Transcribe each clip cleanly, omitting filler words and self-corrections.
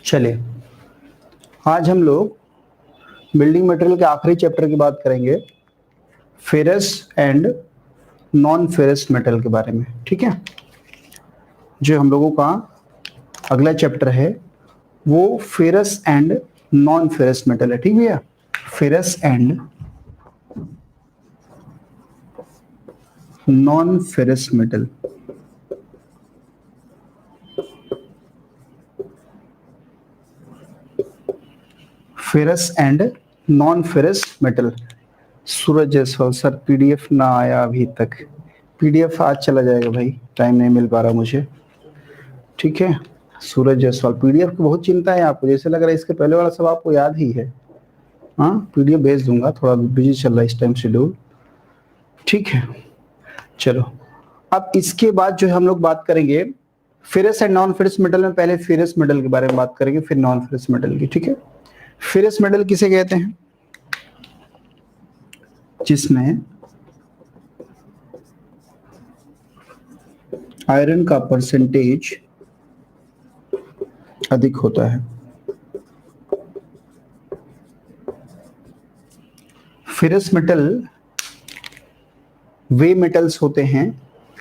चलिए, आज हम लोग बिल्डिंग मटेरियल के आखिरी चैप्टर की बात करेंगे, ferrous and non ferrous metal के बारे में। ठीक है, जो हम लोगों का अगला चैप्टर है वो ferrous and non ferrous metal है। ठीक है, ferrous and non ferrous metal. Ferrous and non ferrous metal. Suraj Jaiswal sir, PDF ना आया अभी तक। पीडीएफ आज चला जाएगा भाई, टाइम नहीं मिल पा रहा मुझे। ठीक है, सूरज जायसवाल, पीडीएफ की बहुत चिंता है आपको, जैसे लग रहा है इसके पहले वाला सब आपको याद ही है। हाँ, पीडीएफ भेज दूंगा, थोड़ा बिजी चल रहा है इस टाइम शेड्यूल। ठीक है, चलो अब इसके बाद जो है हम लोग बात करेंगे ferrous and non ferrous metal में। पहले फेरस मेटल के बारे में बात करेंगे, फिर नॉन फेरस मेटल की। ठीक है, फेरस मेटल किसे कहते हैं? जिसमें आयरन का परसेंटेज अधिक होता है। फेरस मेटल वे मेटल्स होते हैं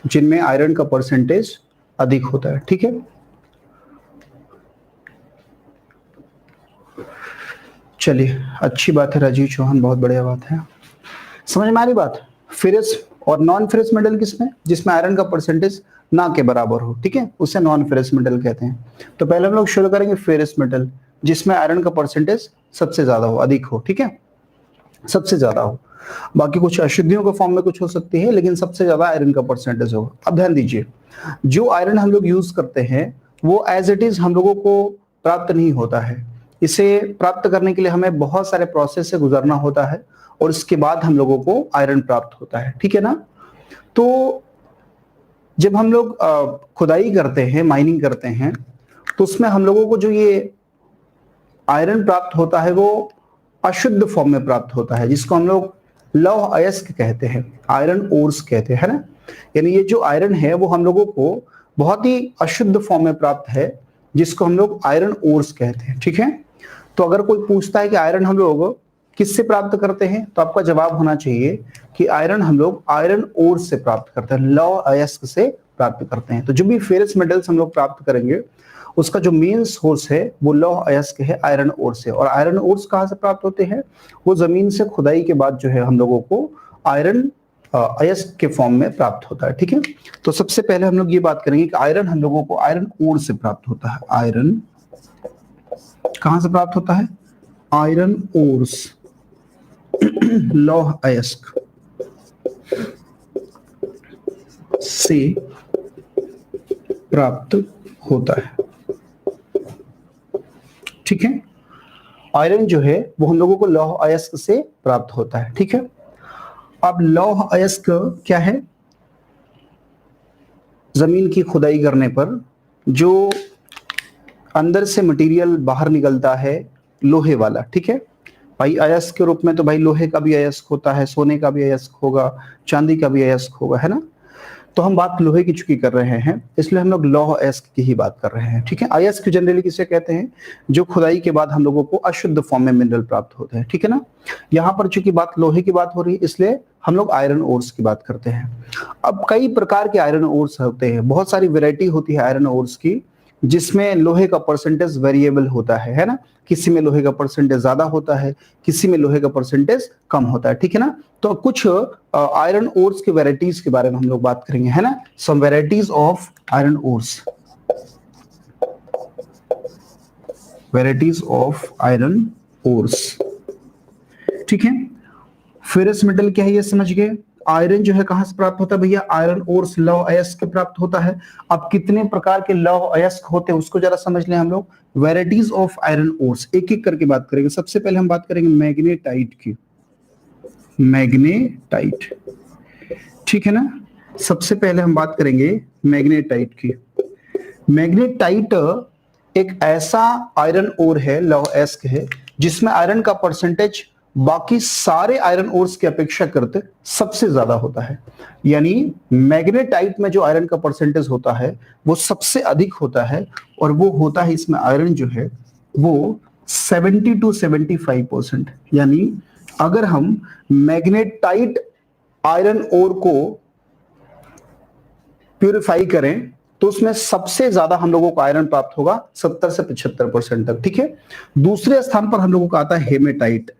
जिनमें आयरन का परसेंटेज अधिक होता है। ठीक है, चलिए अच्छी बात है राजीव चौहान, बहुत बढ़िया बात है। समझ में आ रही बात? फेरस और नॉन फेरस मेटल किसमें? जिसमें आयरन का परसेंटेज ना के बराबर हो। ठीक है, उसे नॉन फेरस मेटल कहते हैं। तो पहले हम लोग शुरू करेंगे फेरस मेटल, जिसमें आयरन का परसेंटेज सबसे ज्यादा हो, अधिक हो। ठीक है, सबसे ज्यादा हो। बाकी कुछ अशुद्धियों के फॉर्म में कुछ हो सकती है, लेकिन सबसे ज्यादा आयरन का परसेंटेज होगा। अब ध्यान दीजिए, जो आयरन हम लोग यूज करते हैं वो एज इट इज हम लोगों को प्राप्त नहीं होता है। इसे प्राप्त करने के लिए हमें बहुत सारे प्रोसेस से गुजरना होता है और इसके बाद हम लोगों को आयरन प्राप्त होता है। ठीक है ना? तो जब हम लोग खुदाई करते हैं, माइनिंग करते हैं, तो उसमें हम लोगों को जो ये आयरन प्राप्त होता है वो अशुद्ध फॉर्म में प्राप्त होता है, जिसको हम लोग लौह अयस्क कहते हैं, आयरन ओर्स कहते हैं, है ना? यानी ये जो आयरन है वो हम लोगों को बहुत ही अशुद्ध फॉर्म में प्राप्त है, जिसको हम लोग आयरन ओर्स कहते हैं। ठीक है, तो अगर कोई पूछता है कि आयरन हम लोग किससे प्राप्त करते हैं, तो आपका जवाब होना चाहिए कि आयरन हम लोग आयरन ओर्स से प्राप्त करते हैं, लौह अयस्क से प्राप्त करते हैं। तो जो भी फेरस मेटल्स हम लोग प्राप्त करेंगे उसका जो मेन सोर्स है वो लौह अयस्क है, आयरन ओर से। और आयरन ओर्स कहाँ से प्राप्त होते हैं? वो जमीन से खुदाई के बाद जो है हम लोगों को आयरन अयस्क के फॉर्म में प्राप्त होता है। ठीक है, तो सबसे पहले हम लोग ये बात करेंगे कि आयरन हम लोगों को आयरन ओर से प्राप्त होता है। आयरन कहां से प्राप्त होता है? आयरन ओर्स, लौह अयस्क से प्राप्त होता है। ठीक है, आयरन जो है वो हम लोगों को लौह अयस्क से प्राप्त होता है। ठीक है, अब लौह अयस्क क्या है? जमीन की खुदाई करने पर जो अंदर से मटेरियल बाहर निकलता है, लोहे वाला। ठीक है भाई, अयस्क के रूप में तो भाई लोहे का भी अयस्क होता है, सोने का भी अयस्क होगा, चांदी का भी अयस्क होगा, है ना? तो हम बात लोहे की चुकी कर रहे हैं, इसलिए हम लोग लौह अयस्क की ही बात कर रहे हैं। ठीक है, अयस्क जनरली किसे कहते हैं? जो खुदाई के बाद हम लोगों को अशुद्ध फॉर्म में मिनरल प्राप्त होते हैं। ठीक है ना? यहाँ पर चूंकि बात लोहे की बात हो रही है, इसलिए हम लोग आयरन ओर्स की बात करते हैं। अब कई प्रकार के आयरन ओर्स होते हैं, बहुत सारी वेराइटी होती है आयरन ओर्स की, जिसमें लोहे का परसेंटेज वेरिएबल होता है ना? किसी में लोहे का परसेंटेज ज्यादा होता है, किसी में लोहे का परसेंटेज कम होता है। ठीक है ना? तो कुछ आयरन ओर्स की वेराइटीज के बारे में हम लोग बात करेंगे, है ना? Some varieties of iron ores, varieties of iron ores. ठीक है, फेरस मेटल क्या है ये समझ गए। आयरन जो है कहां से प्राप्त होता है भैया? आयरन ओर्स, लौह अयस्क से प्राप्त होता है। अब कितने प्रकार के लौह अयस्क होते हैं उसको जरा समझ लें हम लोग। वेराइटीज ऑफ आयरन ओर्स एक एक करके बात करेंगे। सबसे पहले हम बात करेंगे मैग्नेटाइट की। मैग्नेटाइट, ठीक है ना? सबसे पहले हम बात करेंगे मैग्नेटाइट की। मैग्नेटाइट एक ऐसा आयरन ओर है, लौह अयस्क है, जिसमें आयरन का परसेंटेज बाकी सारे आयरन ओर्स की अपेक्षा करते सबसे ज्यादा होता है। यानी मैग्नेटाइट में जो आयरन का परसेंटेज होता है वो सबसे अधिक होता है, और वो होता है इसमें आयरन जो है वो 70 to 75%। यानी अगर हम मैग्नेटाइट आयरन ओर को प्यूरिफाई करें तो उसमें सबसे ज्यादा हम लोगों को आयरन प्राप्त होगा 70 से 75% तक, ठीक है। दूसरे स्थान पर हम लोगों का आता है हेमेटाइट।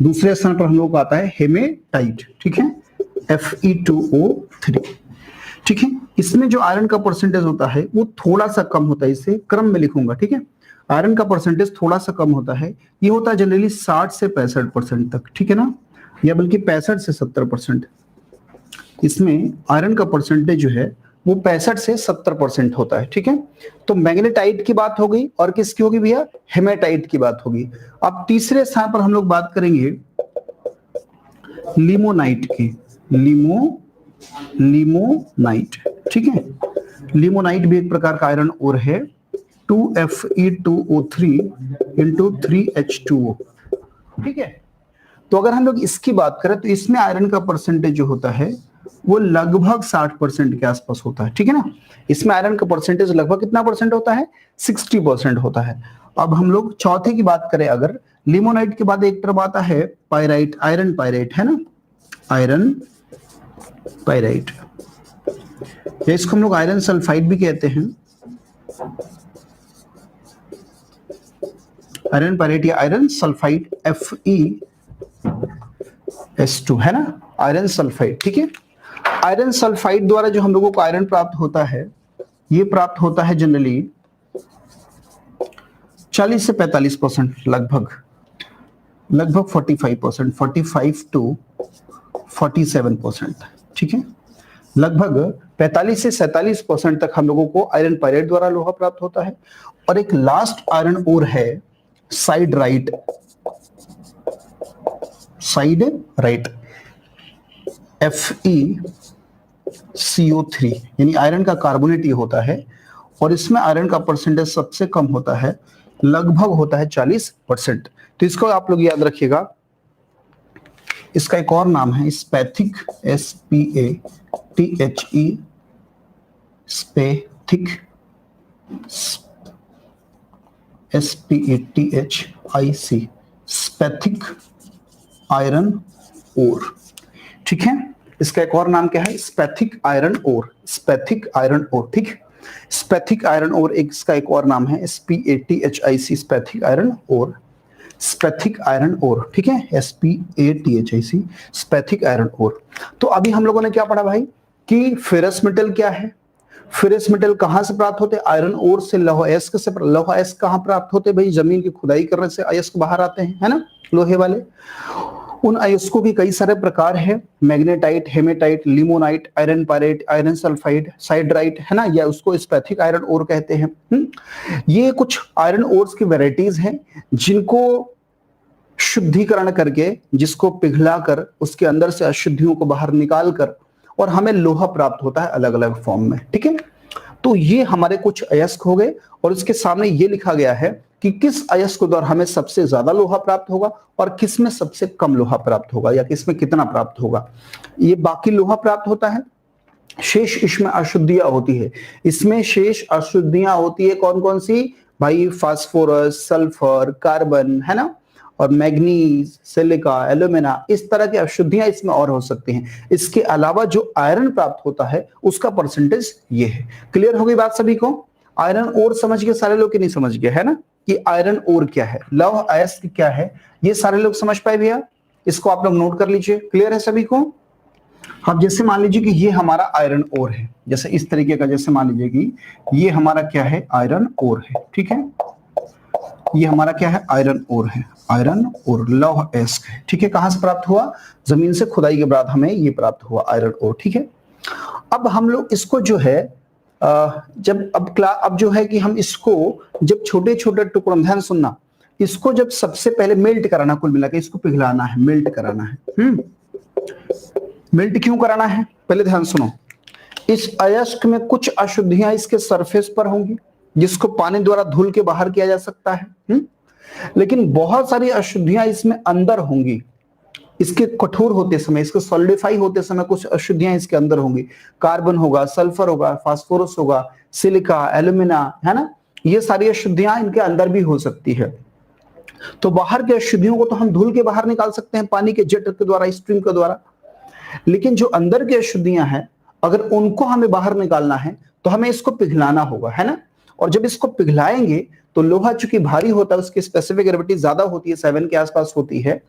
दूसरे स्थान पर हम लोगों को आता है हेमेटाइट, ठीक है, Fe2O3, ठीक है। इसमें जो आयरन का परसेंटेज होता है वो थोड़ा सा कम होता है, इसे क्रम में लिखूंगा, ठीक है। आयरन का परसेंटेज थोड़ा सा कम होता है, ये होता है जनरली 60 से 65% तक, ठीक है ना, या बल्कि 65 से 70%। इसमें आयरन का परसेंटेज जो है वो 65 से 70% होता है, ठीक है। तो मैग्नेटाइट की बात हो गई, और किसकी होगी भैया, हेमेटाइट की बात होगी। अब तीसरे स्थान पर हम लोग बात करेंगे लिमोनाइट की, लिमोनाइट, ठीक है। लिमोनाइट भी एक प्रकार का आयरन ओर है, 2Fe2O3 इंटू 3H2O, ठीक है। तो अगर हम लोग इसकी बात करें तो इसमें आयरन का परसेंटेज जो होता है वो लगभग 60% के आसपास होता है, ठीक है ना। इसमें आयरन का परसेंटेज लगभग कितना परसेंट होता है, 60% होता है। अब हम लोग चौथे की बात करें, अगर लिमोनाइट के बाद एक तरफ आता है पायराइट, आयरन पायराइट, है ना, आयरन पायराइट, या इसको हम लोग आयरन सल्फाइड भी कहते हैं, आयरन पायराइट या आयरन सल्फाइड, Fe(S2), है ना, आयरन सल्फाइड, ठीक है। आयरन सल्फाइड द्वारा जो हम लोगों को आयरन प्राप्त होता है, ये प्राप्त होता है जनरली 40 से 45%, लगभग 45%, 45 to 47%, ठीक है। लगभग 45 से 47% तक हम लोगों को आयरन पायराइट द्वारा लोहा प्राप्त होता है। और एक लास्ट आयरन ओर है side right, side right, FeCO3, यानी आयरन का कार्बोनेट ये होता है, और इसमें आयरन का परसेंटेज सबसे कम होता है, लगभग होता है 40%। तो इसको आप लोग याद रखिएगा, इसका एक और नाम है स्पैथिक, SPATHE, स्पैथिक, SPATHIC, spathic iron ore, ठीक है। इसका एक और नाम क्या है, स्पैथिक iron ore, spathic iron ore, ठीक है। स्पैथिक आयरन ओर एक इसका एक और नाम है, SPATHIC, spathic iron ore, spathic iron ore, ठीक है, SPATHIC, स्पैथिक आयरन ओर। तो अभी हम लोगों ने क्या पढ़ा भाई कि फेरस मेटल क्या है, फेरस मेटल कहां से प्राप्त होते हैं, आयरन ओर से। लौह अयस्क से, लौह अयस्क कहां प्राप्त होते हैं भाई, जमीन की खुदाई करने से अयस्क बाहर आते हैं, है ना, लोहे वाले। उन अयस्कों के कई सारे प्रकार है, magnetite, hematite, limonite, iron pyrite, iron sulphide, siderite, है ना, या उसको स्पैथिक आयरन ओर कहते हैं। ये कुछ आयरन ओर्स की वैरायटीज हैं जिनको शुद्धिकरण करके, जिसको पिघलाकर उसके अंदर से अशुद्धियों को बाहर निकाल कर और हमें लोहा प्राप्त होता है अलग अलग फॉर्म में, ठीक है। तो ये हमारे कुछ अयस्क हो गए, और इसके सामने ये लिखा गया है कि किस अयस्क द्वारा हमें सबसे ज्यादा लोहा प्राप्त होगा और किस में सबसे कम लोहा प्राप्त होगा, या किस में कितना प्राप्त होगा। ये बाकी लोहा प्राप्त होता है, शेष इसमें अशुद्धियां होती है। इसमें शेष अशुद्धियां होती है कौन कौन सी भाई, फास्फोरस, सल्फर, कार्बन, है ना, और मैग्नीज, सिलिका, एल्यूमिना, इस तरह की अशुद्धियां इसमें और हो सकती हैं। इसके अलावा जो आयरन प्राप्त होता है उसका परसेंटेज ये है। क्लियर हो गई बात सभी को? आयरन ओर समझ गए सारे लोग कि नहीं समझ गए, है ना, कि आयरन ओर क्या है, लौह अयस्क क्या है, ये सारे लोग समझ पाए भैया? इसको आप लोग नोट कर लीजिए। क्लियर है सभी को? अब जैसे मान लीजिए कि ये हमारा आयरन ओर है, जैसे इस तरीके का, जैसे मान लीजिए कि ये हमारा क्या है, आयरन ओर है, ठीक है। ये हमारा क्या है, आयरन ओर है, आयरन ओर लौह अयस्क है, ठीक है। कहां से प्राप्त हुआ? जमीन से खुदाई के बाद हमें ये प्राप्त हुआ आयरन ओर, ठीक है। अब हम लोग इसको जो है जब अब जो है कि हम इसको जब छोटे छोटे टुकड़ों, ध्यान सुनना, इसको जब सबसे पहले मेल्ट कराना, कुल मिला के इसको पिघलाना है, मेल्ट कराना है। मेल्ट क्यों कराना है, पहले ध्यान सुनो। इस अयस्क में कुछ अशुद्धियां इसके सरफेस पर होंगी जिसको पानी द्वारा धुल के बाहर किया जा सकता है, लेकिन बहुत सारी अशुद्धियां इसमें अंदर होंगी इसके कठोर होते समय, इसके सॉलिडिफाई होते समय कुछ अशुद्धियां इसके अंदर होंगी। कार्बन होगा, सल्फर होगा, फास्फोरस होगा, सिलिका, एल्यूमिना, है ना, ये सारी अशुद्धियां इनके अंदर भी हो सकती है। तो बाहर की अशुद्धियों को तो हम धुल के बाहर निकाल सकते हैं पानी के जेट के द्वारा, स्ट्रीम के द्वारा, लेकिन जो अंदर की अशुद्धियां हैं अगर उनको हमें बाहर निकालना है तो हमें इसको पिघलाना होगा, है ना। और जब इसको पिघलाएंगे तो लोहा चूंकि भारी होता है, उसकी स्पेसिफिक ग्रेविटी ज्यादा होती है, 7 के आसपास होती है,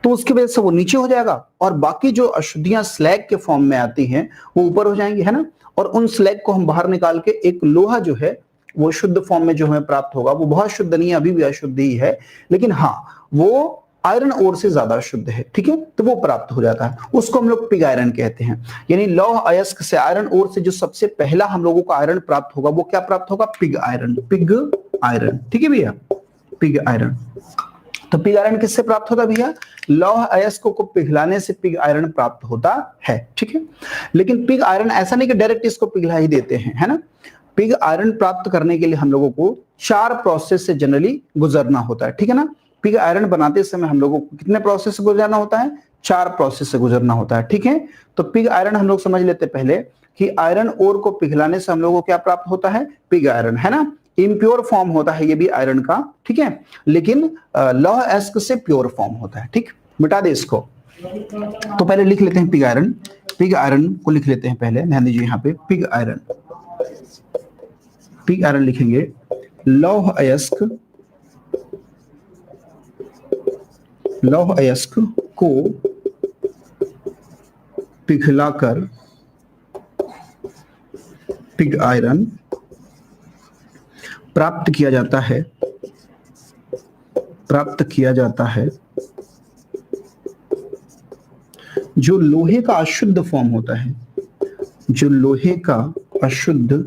तो उसकी वजह से वो नीचे हो जाएगा और बाकी जो अशुद्धियां स्लैग के फॉर्म में आती हैं वो ऊपर हो जाएंगी, है ना। और उन स्लैग को हम बाहर निकाल के एक लोहा जो है वो शुद्ध फॉर्म में जो हमें प्राप्त होगा, वो बहुत शुद्ध नहीं है, अभी भी अशुद्ध ही है, लेकिन हाँ वो आयरन ओर से ज्यादा शुद्ध है, ठीक है, तो वो प्राप्त हो जाता है, उसको हम लोग पिग आयरन कहते हैं। यानी लौह अयस्क से, आयरन ओर से जो सबसे पहला हम लोगों को आयरन प्राप्त होगा वो क्या प्राप्त होगा, पिग आयरन, पिग आयरन, ठीक है भैया, पिग आयरन। तो पिग आयरन किससे प्राप्त होता है भैया, लौह अयस्क को पिघलाने से पिग आयरन प्राप्त होता है, ठीक है। लेकिन पिग आयरन ऐसा नहीं कि डायरेक्ट इसको पिघला ही देते हैं, है ना। पिग आयरन प्राप्त करने के लिए हम लोगों को 4 प्रोसेस से जनरली गुजरना होता है, ठीक है ना। पिग आयरन बनाते समय हम लोगों को कितने प्रोसेस से गुजरना होता है, 4 प्रोसेस से गुजरना होता है, ठीक है। तो पिग आयरन हम लोग समझ लेते पहले कि आयरन ओर को पिघलाने से हम लोगों को क्या प्राप्त होता है, पिग आयरन, है ना। इम्प्योर फॉर्म होता है ये भी आयरन का, ठीक है, लेकिन लौह अयस्क से प्योर फॉर्म होता है, ठीक। मिटा दे इसको। तो पहले लिख लेते हैं पिग आयरन, पिग आयरन को लिख लेते हैं पहले, ध्यान दीजिए यहाँ पे पिग आयरन, पिग आयरन लिखेंगे, लौह अयस्क, लौह अयस्क को पिघलाकर पिग आयरन प्राप्त किया जाता है, प्राप्त किया जाता है। जो लोहे का अशुद्ध फॉर्म होता है, जो लोहे का अशुद्ध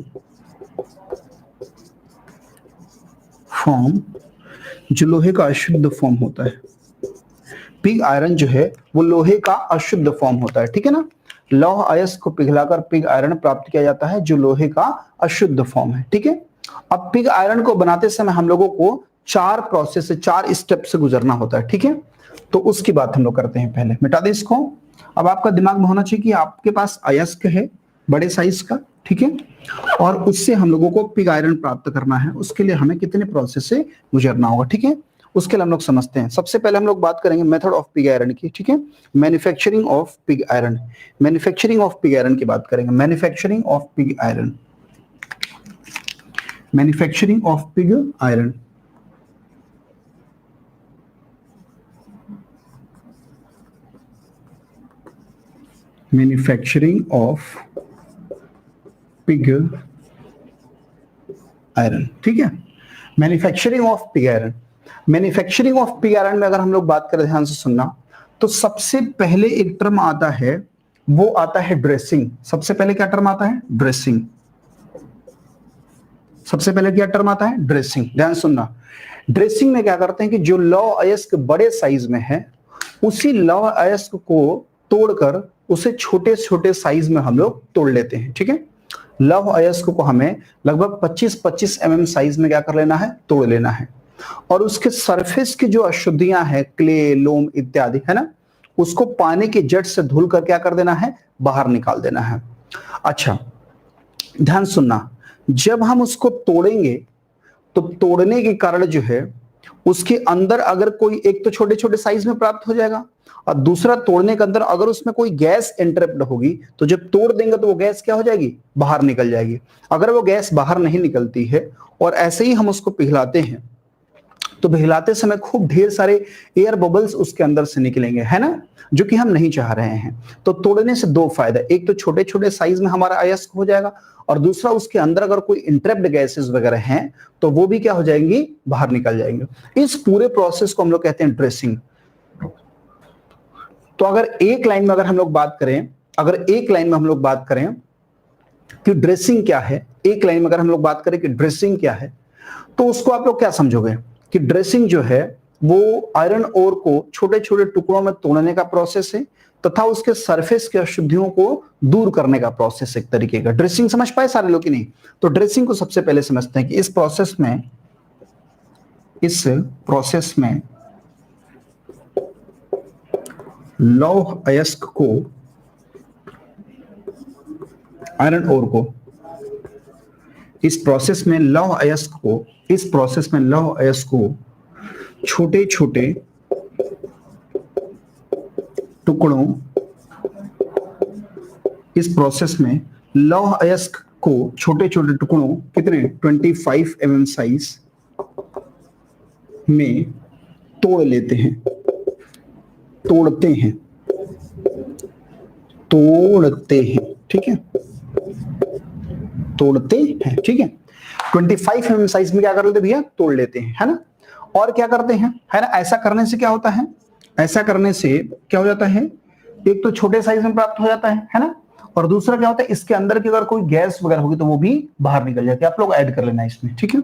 फॉर्म, जो लोहे का अशुद्ध फॉर्म होता है, पिग आयरन जो है वो लोहे का अशुद्ध फॉर्म होता है, ठीक है ना। लौह अयस्क को पिघलाकर पिग आयरन प्राप्त किया जाता है जो लोहे का अशुद्ध फॉर्म है, ठीक है। अब पिग आयरन को बनाते समय हम लोगों को 4 प्रोसेस से, 4 स्टेप से गुजरना होता है, ठीक है। तो उसकी बात हम लोग करते हैं पहले, मिटा दे इसको। अब आपका दिमाग में होना चाहिए कि आपके पास अयस्क है बड़े साइज का, ठीक है, और उससे हम लोगों को पिग आयरन प्राप्त करना है, उसके लिए हमें कितने प्रोसेस से गुजरना होगा, ठीक है। उसके लिए हम लोग समझते हैं। सबसे पहले हम लोग बात करेंगे मेथड ऑफ पिग आयरन की, ठीक है, manufacturing of pig iron, manufacturing of pig iron की बात करेंगे, manufacturing of pig iron, manufacturing of pig iron. Manufacturing of pig iron, ठीक है, manufacturing of pig iron. Manufacturing of pig iron में अगर हम लोग बात करें, ध्यान से सुनना, तो सबसे पहले एक टर्म आता है, वो आता है ड्रेसिंग। सबसे पहले क्या टर्म आता है, ड्रेसिंग। सबसे पहले क्या टर्म आता है, ड्रेसिंग। ध्यान सुनना, ड्रेसिंग में क्या करते हैं कि जो लौह अयस्क बड़े साइज में है, उसी लौह अयस्क को तोड़कर उसे छोटे छोटे साइज में हम लोग तोड़ लेते हैं, ठीक है। लौह अयस्क को हमें लगभग 25-25 mm साइज में क्या कर लेना है, तोड़ लेना है, और उसके सरफेस की जो अशुद्धियां हैं, क्ले, लोम इत्यादि, है ना, उसको पानी के जेट से धुल कर क्या कर देना है, बाहर निकाल देना है। अच्छा ध्यान सुनना, जब हम उसको तोड़ेंगे तो तोड़ने के कारण जो है उसके अंदर अगर कोई, एक तो छोटे छोटे साइज में प्राप्त हो जाएगा, और दूसरा तोड़ने के अंदर अगर उसमें कोई गैस इंटरप्ट होगी तो जब तोड़ देंगे तो वो गैस क्या हो जाएगी, बाहर निकल जाएगी। अगर वो गैस बाहर नहीं निकलती है और ऐसे ही हम उसको पिघलाते हैं तो पिघलाते समय खूब ढेर सारे एयर बबल्स उसके अंदर से निकलेंगे, है ना, जो कि हम नहीं चाह रहे हैं। तो तोड़ने से 2 फायदा, एक तो छोटे छोटे साइज में हमारा अयस्क हो जाएगा, और दूसरा उसके अंदर अगर कोई इंट्रैप्ड गैसेस वगैरह हैं तो वो भी क्या हो जाएंगी, बाहर निकल जाएंगे। इस पूरे प्रोसेस को हम लोग कहते हैं ड्रेसिंग। तो अगर एक लाइन में अगर हम लोग बात करें, अगर एक लाइन में हम लोग बात करें कि ड्रेसिंग क्या है, एक लाइन में अगर हम लोग बात करें कि ड्रेसिंग क्या है, तो उसको आप लोग क्या समझोगे कि ड्रेसिंग जो है वो आयरन ओर को छोटे छोटे टुकड़ों में तोड़ने का प्रोसेस है तथा उसके सरफेस की अशुद्धियों को दूर करने का प्रोसेस, एक तरीके का। ड्रेसिंग समझ पाए सारे लोग कि नहीं? तो ड्रेसिंग को सबसे पहले समझते हैं कि इस प्रोसेस में लौह अयस्क को, आयरन ओर को, इस प्रोसेस में लौह अयस्क को छोटे छोटे टुकड़ों, इस प्रोसेस में लौह अयस्क को छोटे छोटे टुकड़ों, कितने 25 mm साइज में तोड़ लेते हैं, तोड़ते हैं, ठीक है, तोड़ते हैं, ठीक है। 25 mm साइज में क्या कर लेते भैया, तोड़ लेते हैं, है ना। और क्या करते हैं, है ना, ऐसा करने से क्या होता है, ऐसा करने से क्या हो जाता है, एक तो छोटे साइज में प्राप्त हो जाता है ना, और दूसरा क्या होता है, इसके अंदर की अगर कोई गैस वगैरह होगी तो वो भी बाहर निकल जाती है। आप लोग ऐड कर लेना इसमें, ठीक है।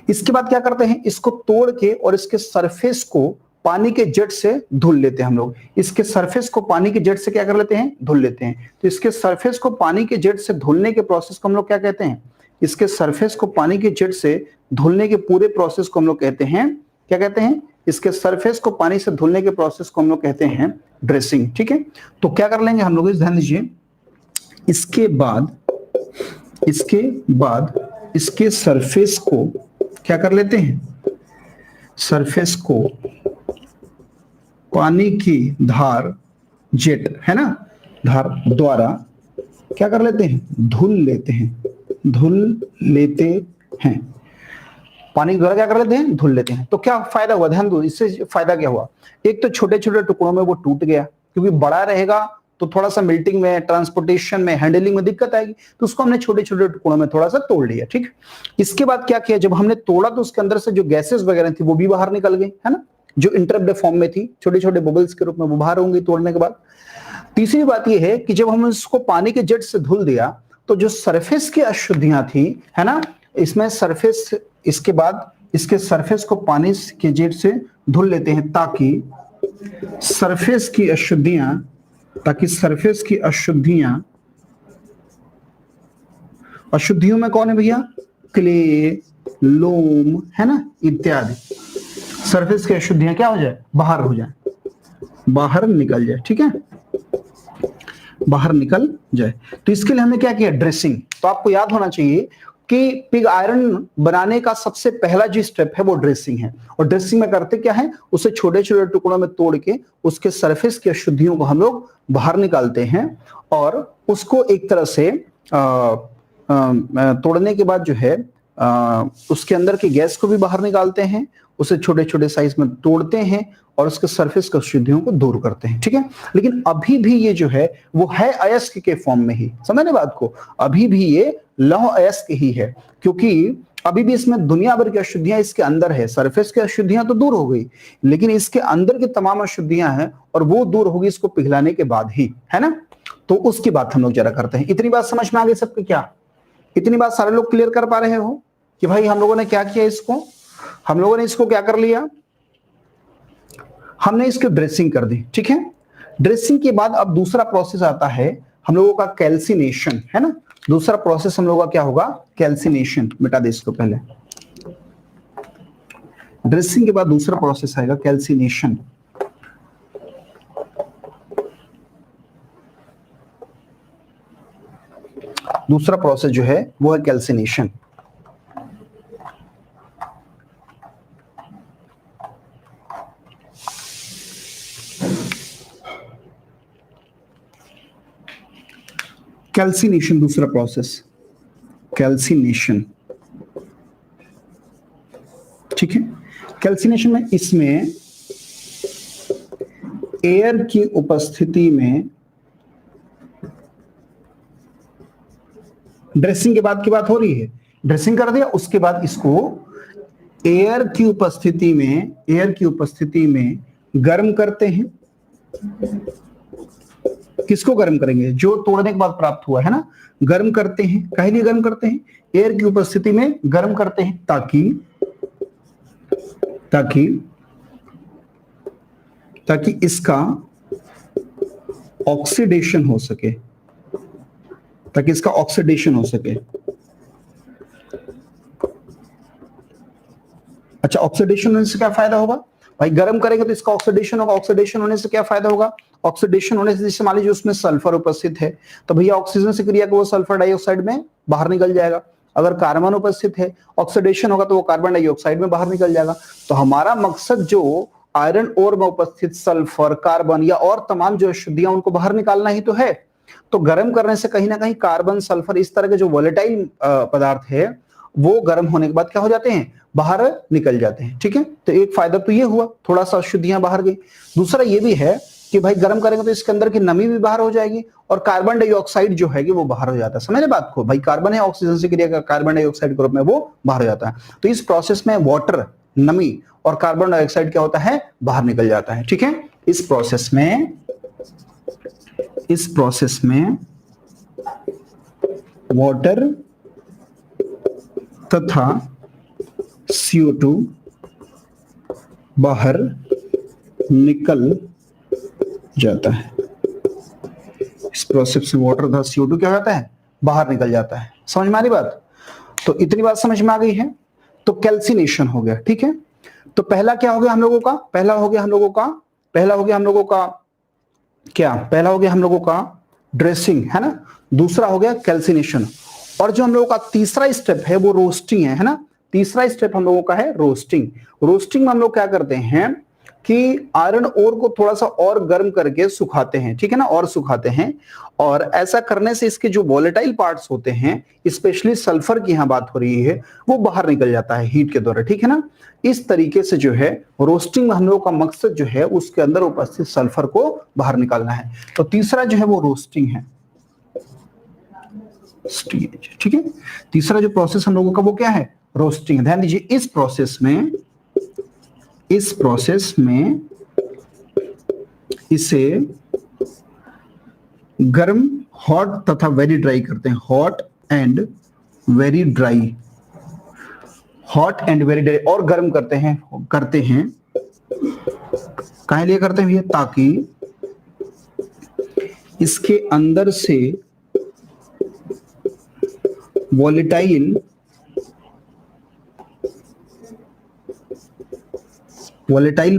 इसके बाद क्या करते हैं, इसको तोड़ के और इसके सरफेस को पानी के जेट से धुल लेते हैं हम लोग। इसके सरफेस को पानी के जेट से क्या कर लेते हैं, धुल लेते हैं। तो इसके सरफेस को पानी के जेट से धुलने के प्रोसेस को हम लोग क्या कहते हैं, इसके सरफेस को पानी के जेट से धुलने के पूरे प्रोसेस को हम लोग कहते हैं, क्या कहते हैं, इसके सरफेस को पानी से धुलने के प्रोसेस को हम लोग कहते हैं ड्रेसिंग, ठीक है। तो क्या कर लेंगे हम लोग, इस ध्यान दीजिए, इसके बाद इसके सरफेस को क्या कर लेते हैं, सरफेस को पानी की धार, जेट है ना, धार द्वारा क्या कर लेते हैं, धुल लेते हैं, पानी के द्वारा क्या कर लेते हैं, धुल लेते हैं। तो क्या फायदा हुआ, ध्यान दो, इससे फायदा क्या हुआ, एक तो छोटे छोटे टुकड़ों में वो टूट गया, क्योंकि बड़ा रहेगा तो थोड़ा सा मेल्टिंग में, ट्रांसपोर्टेशन में, हैंडलिंग में दिक्कत आएगी, तो उसको हमने छोटे छोटे टुकड़ों में थोड़ा सा तोड़ लिया, ठीक। इसके बाद क्या किया, जब हमने तोड़ा तो उसके अंदर से जो गैसेस वगैरह थी वो भी बाहर निकल गई, है ना, जो इंटरप्ट फॉर्म में थी, छोटे छोटे बबल्स के रूप में वो बाहर होंगी तोड़ने के बाद। तीसरी बात यह है कि जब हमने इसको पानी के जेट से धुल दिया तो जो सरफेस की अशुद्धियां थी, है ना, इसमें सरफेस, इसके बाद इसके सरफेस को पानी के जेट से धुल लेते हैं ताकि सरफेस की अशुद्धियां, अशुद्धियों में कौन है भैया, क्ले, लोम, है ना, इत्यादि सरफेस की अशुद्धियां क्या हो जाए, बाहर हो जाए, बाहर निकल जाए, ठीक है, बाहर निकल जाए। तो इसके लिए हमने क्या किया, ड्रेसिंग। तो आपको याद होना चाहिए कि पिग आयरन बनाने का सबसे पहला जो स्टेप है वो ड्रेसिंग है। और ड्रेसिंग में करते क्या है, उसे छोटे छोटे टुकड़ों में तोड़ के उसके सरफेस की अशुद्धियों को हम लोग बाहर निकालते हैं, और उसको एक तरह से तोड़ने के बाद जो है उसके अंदर की गैस को भी बाहर निकालते हैं, उसे छोटे छोटे साइज में तोड़ते हैं और उसके सरफेस की अशुद्धियों को दूर करते हैं, ठीक है। लेकिन अभी भी ये जो है वो है अयस्क के फॉर्म में ही, समझने बात को, अभी भी ये लौह अयस्क ही है, क्योंकि अभी भी इसमें दुनिया भर की अशुद्धियां इसके अंदर है। सरफेस की अशुद्धियां तो दूर हो गई, लेकिन इसके अंदर की तमाम अशुद्धियां हैं और वो दूर होगी इसको पिघलाने के बाद ही, है ना। तो उसकी बात हम लोग जरा करते हैं। इतनी बात समझ में आ गई सबके, क्या इतनी बात सारे लोग क्लियर कर पा रहे हो कि भाई हम लोगों ने क्या किया, इसको हम लोगों ने इसको क्या कर लिया, हमने इसकी ड्रेसिंग कर दी, ठीक है। ड्रेसिंग के बाद अब दूसरा प्रोसेस आता है हम लोगों का कैल्सिनेशन, है ना। दूसरा प्रोसेस हम लोगों का क्या होगा, कैल्सिनेशन। मिटा दे इसको पहले, ड्रेसिंग के बाद दूसरा प्रोसेस आएगा कैल्सिनेशन। दूसरा प्रोसेस जो है वो है कैल्सिनेशन। कैल्सिनेशन दूसरा प्रोसेस, कैल्सिनेशन, ठीक है। कैल्सिनेशन में इसमें एयर की उपस्थिति में, ड्रेसिंग के बाद की बात हो रही है, ड्रेसिंग कर दिया, उसके बाद इसको एयर की उपस्थिति में गर्म करते हैं। किसको गर्म करेंगे, जो तोड़ने के बाद प्राप्त हुआ है ना, गर्म करते हैं। काहे लिए गर्म करते हैं, एयर की उपस्थिति में गर्म करते हैं ताकि इसका ऑक्सीडेशन हो सके, अच्छा, ऑक्सीडेशन होने से क्या फायदा होगा भाई, गर्म करेंगे तो इसका ऑक्सीडेशन होगा, ऑक्सीडेशन होने से क्या फायदा होगा, ऑक्सीडेशन होने से जैसे मान लीजिए उसमें सल्फर उपस्थित है तो भैया ऑक्सीजन से क्रिया को वो सल्फर डाइऑक्साइड में बाहर निकल जाएगा। अगर कार्बन उपस्थित है, ऑक्सीडेशन होगा तो वो कार्बन डाइऑक्साइड में बाहर निकल जाएगा। तो हमारा मकसद जो आयरन ओर में उपस्थित सल्फर, कार्बन या और तमाम जो अशुद्धियां उनको बाहर निकालना ही तो है। तो गर्म करने से कहीं ना कहीं कार्बन, सल्फर इस तरह के जो वोलेटाइल पदार्थ है वो गर्म होने के बाद क्या हो जाते हैं, बाहर निकल जाते हैं। ठीक है, तो एक फायदा तो ये हुआ, थोड़ा सा अशुद्धियां बाहर गई। दूसरा ये भी है कि भाई गर्म करेंगे तो इसके अंदर की नमी भी बाहर हो जाएगी और कार्बन डाइऑक्साइड जो है वो बाहर हो जाता है। समझ रहे बात को, भाई कार्बन है ऑक्सीजन से क्रिया का कार्बन डाइऑक्साइड के रूप में वो बाहर हो जाता है। तो इस प्रोसेस में वाटर, नमी और कार्बन डाइऑक्साइड क्या होता है, बाहर निकल जाता है। ठीक है, इस प्रोसेस में वाटर तथा CO2 बाहर निकल जाता है। इस प्रोसेस से वाटर तथा CO2 क्या हो जाता है, बाहर निकल जाता है। समझ में आ रही बात? तो इतनी बात समझ में आ गई है। तो कैल्सिनेशन हो गया। ठीक है, तो पहला क्या हो गया हम लोगों का, पहला हो गया हम लोगों का ड्रेसिंग, है ना। दूसरा हो गया कैल्सिनेशन, और जो हम लोगों का तीसरा स्टेप है वो रोस्टिंग है ना। तीसरा स्टेप हम लोगों का है रोस्टिंग। रोस्टिंग में हम लोग क्या करते हैं कि आयरन ओर को थोड़ा सा और गर्म करके सुखाते हैं। ठीक है ना, और सुखाते हैं, और ऐसा करने से इसके जो वोलेटाइल पार्ट्स होते हैं, स्पेशली सल्फर की यहां बात हो रही है, वो बाहर निकल जाता है हीट के द्वारा। ठीक है ना, इस तरीके से जो है रोस्टिंग में हम लोगों का मकसद जो है उसके अंदर उपस्थित सल्फर को बाहर निकालना है। तो तीसरा जो है वो रोस्टिंग है, ठीक है। तीसरा जो प्रोसेस हम लोगों का वो क्या है, रोस्टिंग। ध्यान दीजिए, इस प्रोसेस में इसे गर्म, हॉट तथा वेरी ड्राई करते हैं। हॉट एंड वेरी ड्राई, और गर्म करते हैं काहे लिए करते हैं भैया, ताकि इसके अंदर से वोलेटाइल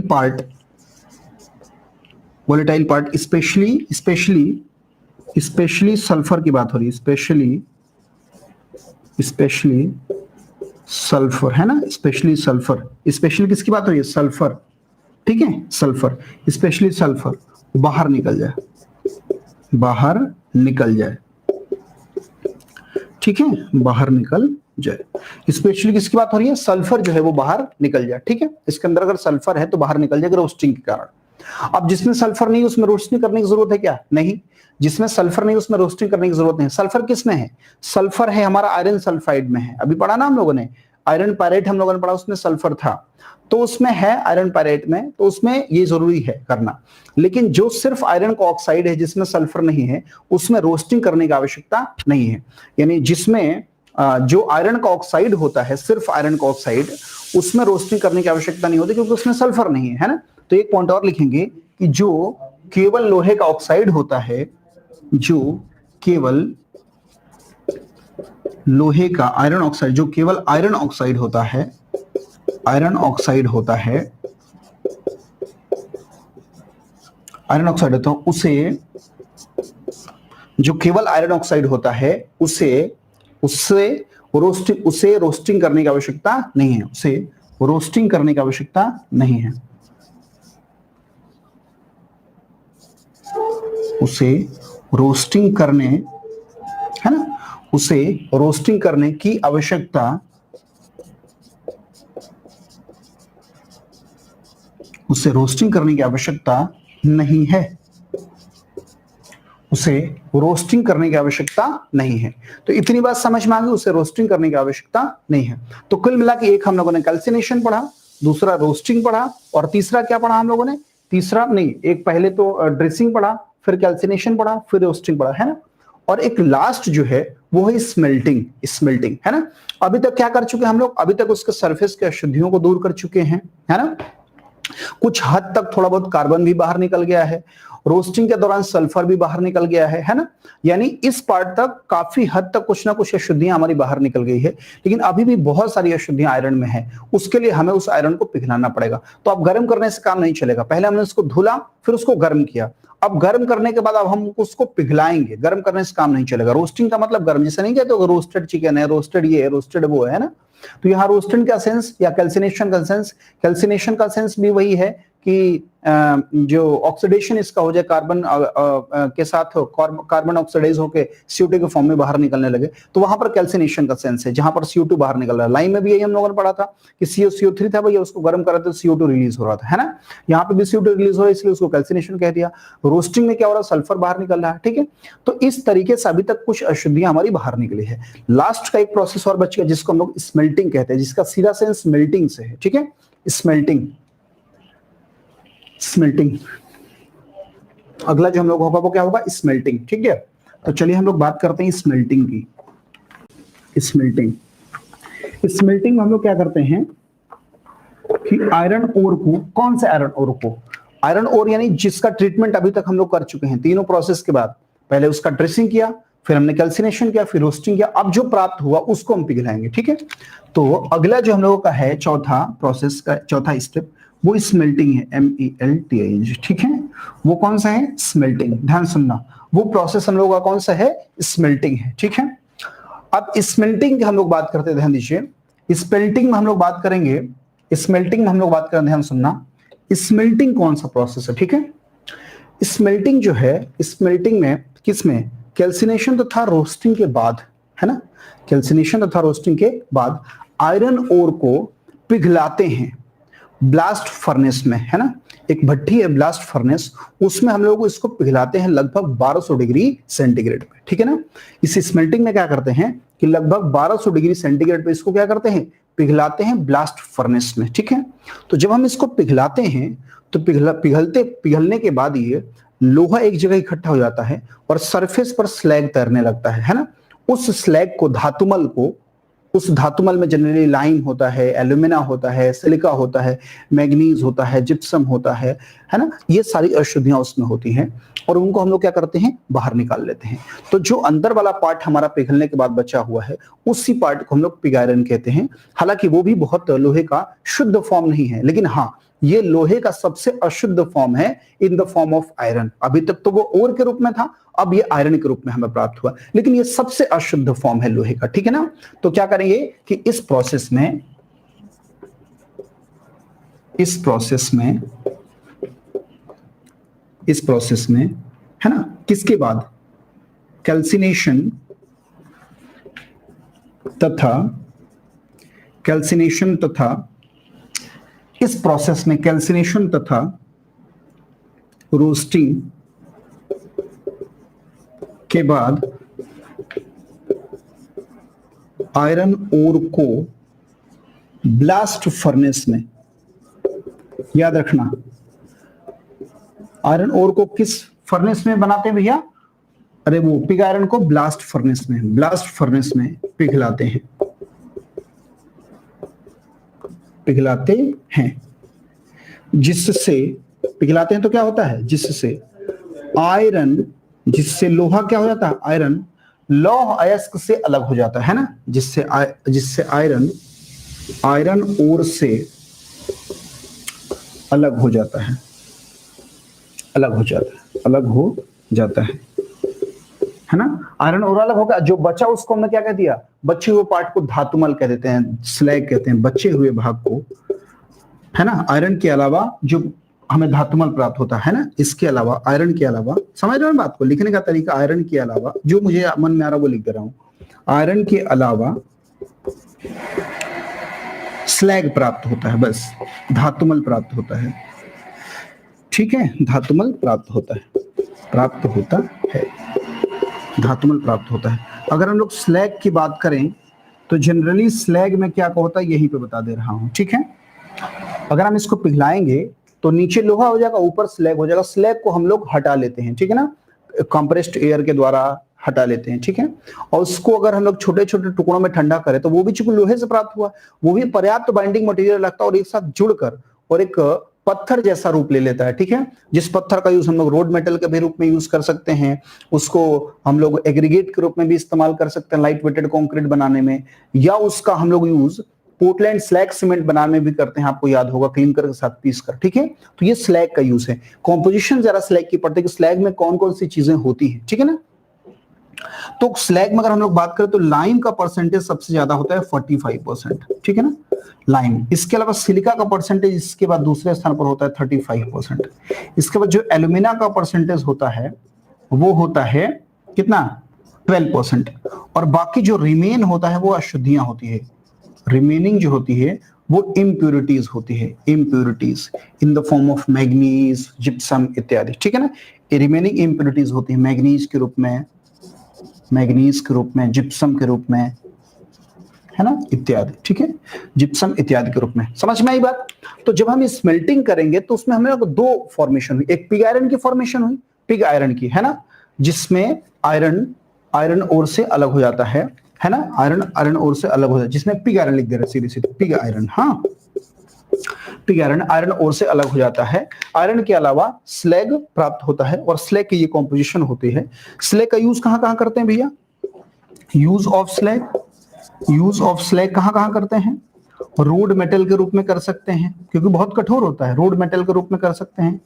पार्ट स्पेशली सल्फर की बात हो रही है, स्पेशली सल्फर, है ना। स्पेशली किसकी बात हो रही है, सल्फर। ठीक है, सल्फर, स्पेशली सल्फर बाहर निकल जाए। ठीक है, बाहर निकल जाए। स्पेशली किसकी बात हो रही है, सल्फर जो है वो बाहर निकल जाए। ठीक है, इसके अंदर अगर सल्फर है तो बाहर निकल जाएगा रोस्टिंग के कारण। अब जिसमें सल्फर नहीं उसमें रोस्टिंग करने की जरूरत है क्या, नहीं। जिसमें सल्फर नहीं उसमें रोस्टिंग करने की जरूरत नहीं। सल्फर किसमें है, सल्फर है हमारा आयरन सल्फाइड में है। अभी पढ़ा ना हम लोगों ने, आयरन पायरेट हम लोगों ने पढ़ा, उसमें सल्फर था, तो उसमें है आयरन पायरेट में, तो उसमें ये जरूरी है करना। लेकिन जो सिर्फ आयरन का ऑक्साइड है जिसमें सल्फर नहीं है, उसमें रोस्टिंग करने की आवश्यकता नहीं है। यानी जिसमें जो आयरन का ऑक्साइड होता है, सिर्फ आयरन का ऑक्साइड, उसमें रोस्टिंग करने की आवश्यकता नहीं होती क्योंकि उसमें सल्फर नहीं है ना। तो एक पॉइंट और लिखेंगे कि जो केवल लोहे का ऑक्साइड होता है, जो केवल लोहे का आयरन ऑक्साइड, जो केवल आयरन ऑक्साइड होता है, तो उसे, जो केवल आयरन ऑक्साइड होता है उसे रोस्टिंग करने की आवश्यकता नहीं है। उसे रोस्टिंग करने की आवश्यकता नहीं है। उसे रोस्टिंग करने, है ना, उसे रोस्टिंग करने की आवश्यकता, उसे रोस्टिंग करने की आवश्यकता नहीं है। उसे रोस्टिंग करने की आवश्यकता नहीं है। तो इतनी बात समझ में आ गई, उसे रोस्टिंग करने की आवश्यकता नहीं है। तो कुल मिला के एक हम लोगों ने कैल्सिनेशन पढ़ा, दूसरा रोस्टिंग पढ़ा, और तीसरा क्या पढ़ा हम लोगों ने, तीसरा नहीं, एक पहले तो ड्रेसिंग पढ़ा, फिर कैल्सिनेशन पढ़ा, फिर रोस्टिंग पढ़ा, है ना। और एक लास्ट जो है वो है स्मेल्टिंग, है ना। अभी तक क्या कर चुके हम लोग, अभी तक उसके सरफेस के अशुद्धियों को दूर कर चुके हैं, है ना। कुछ हद तक थोड़ा बहुत कार्बन भी बाहर निकल गया है, रोस्टिंग के दौरान सल्फर भी बाहर निकल गया है ना। यानी इस पार्ट तक काफी हद तक कुछ ना कुछ अशुद्धियां हमारी बाहर निकल गई है, लेकिन अभी भी बहुत सारी अशुद्धियां आयरन में है। उसके लिए हमें उस आयरन को पिघलाना पड़ेगा। तो अब गर्म करने से काम नहीं चलेगा, पहले हमने उसको धुला फिर उसको गर्म किया, अब गर्म करने के बाद अब हम उसको पिघलाएंगे। गर्म करने से काम नहीं चलेगा। रोस्टिंग का मतलब गर्म, जैसे नहीं कहते रोस्टेड चिकन है, रोस्टेड ये है, रोस्टेड वो है ना। तो यहाँ रोस्टेड का सेंस या कैल्सिनेशन का सेंस, कैल्सिनेशन का सेंस भी वही है कि जो ऑक्सीडेशन इसका हो जाए, कार्बन के साथ कार्बन ऑक्सीडाइज होकर CO2 के फॉर्म में बाहर निकलने लगे, तो वहां पर कैल्सिनेशन का सेंस है, जहां पर CO2 बाहर निकल रहा है। लाइम में भी यही हम लोगों ने पढ़ा था कि CO3 था भैया, उसको गर्म करा तो CO2 रिलीज हो रहा था, है ना। यहाँ पे भी CO2 रिलीज हो रहा है, इसलिए उसको कैल्सिनेशन कह दिया। रोस्टिंग में क्या हो रहा है, सल्फर बाहर निकल रहा है, ठीक है। तो इस तरीके से अभी तक कुछ अशुद्धियां हमारी बाहर निकली है। लास्ट का एक प्रोसेस और बच गया जिसको हम लोग स्मेल्टिंग कहते हैं, जिसका सीधा सेंस मेल्टिंग से है, ठीक है। स्मेल्टिंग, स्मेल्टिंग अगला जो हम लोग होगा वो क्या होगा, स्मेल्टिंग, ठीक है। तो चलिए हम लोग बात करते हैं स्मेल्टिंग की। स्मेल्टिंग, स्मेल्टिंग में हम लोग क्या करते हैं कि आयरन ओर को, कौन से आयरन ओर को, आयरन ओर यानी जिसका ट्रीटमेंट अभी तक हम लोग कर चुके हैं तीनों प्रोसेस के बाद। पहले उसका ड्रेसिंग किया, फिर हमने कैल्सिनेशन किया, फिर रोस्टिंग किया, अब जो प्राप्त हुआ उसको हम पिघलाएंगे, ठीक है। तो अगला जो हम लोगों का है चौथा प्रोसेस का चौथा स्टेप, वो स्मेल्टिंग है, MELTING, ठीक है। वो कौन सा है, स्मेल्टिंग। ध्यान सुनना, वो प्रोसेस हम लोगों का कौन सा है, स्मेल्टिंग है, ठीक है। अब स्मेल्टिंग की हम लोग बात करते हैं, ध्यान दीजिए। स्मेल्टिंग में हम लोग बात करेंगे, स्मेल्टिंग में हम लोग बात करें, ध्यान सुनना, स्मेल्टिंग कौन सा प्रोसेस है, ठीक है। स्मेल्टिंग जो है, स्मेल्टिंग में किसमें, कैल्सिनेशन तथा रोस्टिंग के बाद, है ना, कैल्सिनेशन तथा रोस्टिंग के बाद आयरन ओर को पिघलाते हैं ब्लास्ट फर्नेस में, है ना। एक भट्टी है ब्लास्ट फर्नेस, उसमें हम लोग इसको पिघलाते हैं लगभग 1200 डिग्री सेंटीग्रेड पे, ठीक है ना। इस स्मेल्टिंग में क्या करते हैं कि लगभग 1200 डिग्री सेंटीग्रेड पे इसको क्या करते हैं, पिघलाते हैं ब्लास्ट फर्नेस में, ठीक है। तो जब हम इसको पिघलाते हैं तो पिघलने के बाद ये लोहा एक जगह इकट्ठा हो जाता है और सरफेस पर स्लैग तैरने लगता है ना। उस स्लैग को, धातुमल को, उस धातुमल में जनरली लाइम होता है, एल्यूमिना होता है, सिलिका होता है, मैग्नीज होता है, जिप्सम होता है ना। ये सारी अशुद्धियां उसमें होती हैं और उनको हम लोग क्या करते हैं, बाहर निकाल लेते हैं। तो जो अंदर वाला पार्ट हमारा पिघलने के बाद बचा हुआ है, उसी पार्ट को हम लोग पिग आयरन कहते हैं। हालांकि वो भी बहुत लोहे का शुद्ध फॉर्म नहीं है, लेकिन हाँ, ये लोहे का सबसे अशुद्ध फॉर्म है in the form of iron. अभी तक तो वो ओर के रूप में था, अब ये आयरन के रूप में हमें प्राप्त हुआ, लेकिन ये सबसे अशुद्ध फॉर्म है लोहे का, ठीक है ना। तो क्या करेंगे कि इस प्रोसेस में है ना, किसके बाद, कैल्सिनेशन तथा इस प्रोसेस में कैल्सिनेशन तथा रोस्टिंग के बाद आयरन ओर को ब्लास्ट फर्नेस में, याद रखना, आयरन ओर को किस फर्नेस में बनाते हैं भैया, अरे वो पिग आयरन को ब्लास्ट फर्नेस में पिघलाते हैं। जिससे पिघलाते हैं तो क्या होता है, जिससे लोहा क्या हो जाता है, आयरन लौह अयस्क से अलग हो जाता है ना। जिससे आयरन ओर से अलग हो जाता है ना। आयरन ओर अलग होगा, जो बचा उसको हमने क्या कह दिया, बचे हुए पार्ट को धातुमल कह देते हैं, स्लैग कहते हैं, बचे हुए भाग को, है ना। आयरन के अलावा जो हमें धातुमल प्राप्त होता है ना, इसके अलावा, आयरन के अलावा, समझ रहे हो बात को, लिखने का तरीका, आयरन के अलावा, जो मुझे मन में आ रहा वो लिख दे रहा हूं, आयरन के अलावा स्लैग प्राप्त होता है, बस धातुमल प्राप्त होता है, ठीक है। धातुमल प्राप्त होता है। अगर हम लोग स्लैग की बात करें तो जनरली स्लैग में क्या होता है, यहीं पे बता दे रहा हूं, ठीक है। अगर हम इसको पिघलाएंगे तो नीचे लोहा हो जाएगा, ऊपर स्लैग हो जाएगा। स्लैग को हम लोग हटा लेते हैं, ठीक है ना, कंप्रेस्ड एयर के द्वारा हटा लेते हैं, ठीक है। और उसको अगर हम लोग छोटे छोटे टुकड़ों में ठंडा करें तो वो भी चूंकि लोहे से प्राप्त हुआ, वो भी पर्याप्त बाइंडिंग मटेरियल लगता है और एक साथ जुड़कर और एक पत्थर जैसा रूप ले लेता है, ठीक है। जिस पत्थर का यूज हम लोग रोड मेटल के भी रूप में यूज कर सकते हैं, उसको हम लोग एग्रीगेट के रूप में भी इस्तेमाल कर सकते हैं लाइट वेटेड कंक्रीट बनाने में, या उसका हम लोग यूज पोर्टलैंड स्लैग सीमेंट बनाने में भी करते हैं, आपको याद होगा, क्लिंकर के साथ पीस कर, ठीक है। तो ये स्लैग का यूज है। कॉम्पोजिशन जरा स्लैग की पड़ती है कि स्लैग में कौन कौन सी चीजें होती है, ठीक है ना। तो स्लैग में अगर हम लोग बात करें तो लाइम का परसेंटेज सबसे ज्यादा होता है 45%, ठीक है ना, लाइम। इसके अलावा सिलिका का परसेंटेज इसके बाद दूसरे स्थान पर होता है 35%। इसके बाद जो एल्यूमिना का परसेंटेज होता है वो होता है कितना, 12%। और बाकी जो रिमेन होता है वो अशुद्धियां होती है, रिमेनिंग जो होती है वो इम्प्यूरिटीज होती है, impurities in the form of manganese, gypsum इत्यादि, ठीक है ना। रिमेनिंग इम्प्यूरिटीज होती है मैग्नीज के रूप में, मैग्नीज के रूप में, जिप्सम के रूप में, है ना, इत्यादि, ठीक है, जिप्सम इत्यादि के रूप में। समझ में आई बात। तो जब हम स्मेल्टिंग करेंगे तो उसमें हमें दो फॉर्मेशन हुई, एक पिग आयरन की फॉर्मेशन हुई, पिग आयरन की, है ना, जिसमें आयरन ओर से अलग हो जाता है ना, आयरन ओर से अलग हो जाता है, जिसमें पिग आयरन लिख दे रहे सीधे सीधे, पिग आयरन, हाँ, पिग आयरन ओर से अलग हो जाता है। आयरन के अलावा स्लैग प्राप्त होता है और स्लैग की ये कॉम्पोजिशन होती है। स्लैग का यूज कहां कहां करते हैं भैया, यूज ऑफ स्लैग कहां कहां करते हैं, रोड मेटल के रूप में कर सकते हैं क्योंकि बहुत कठोर होता है, रोड मेटल के रूप में कर सकते हैं।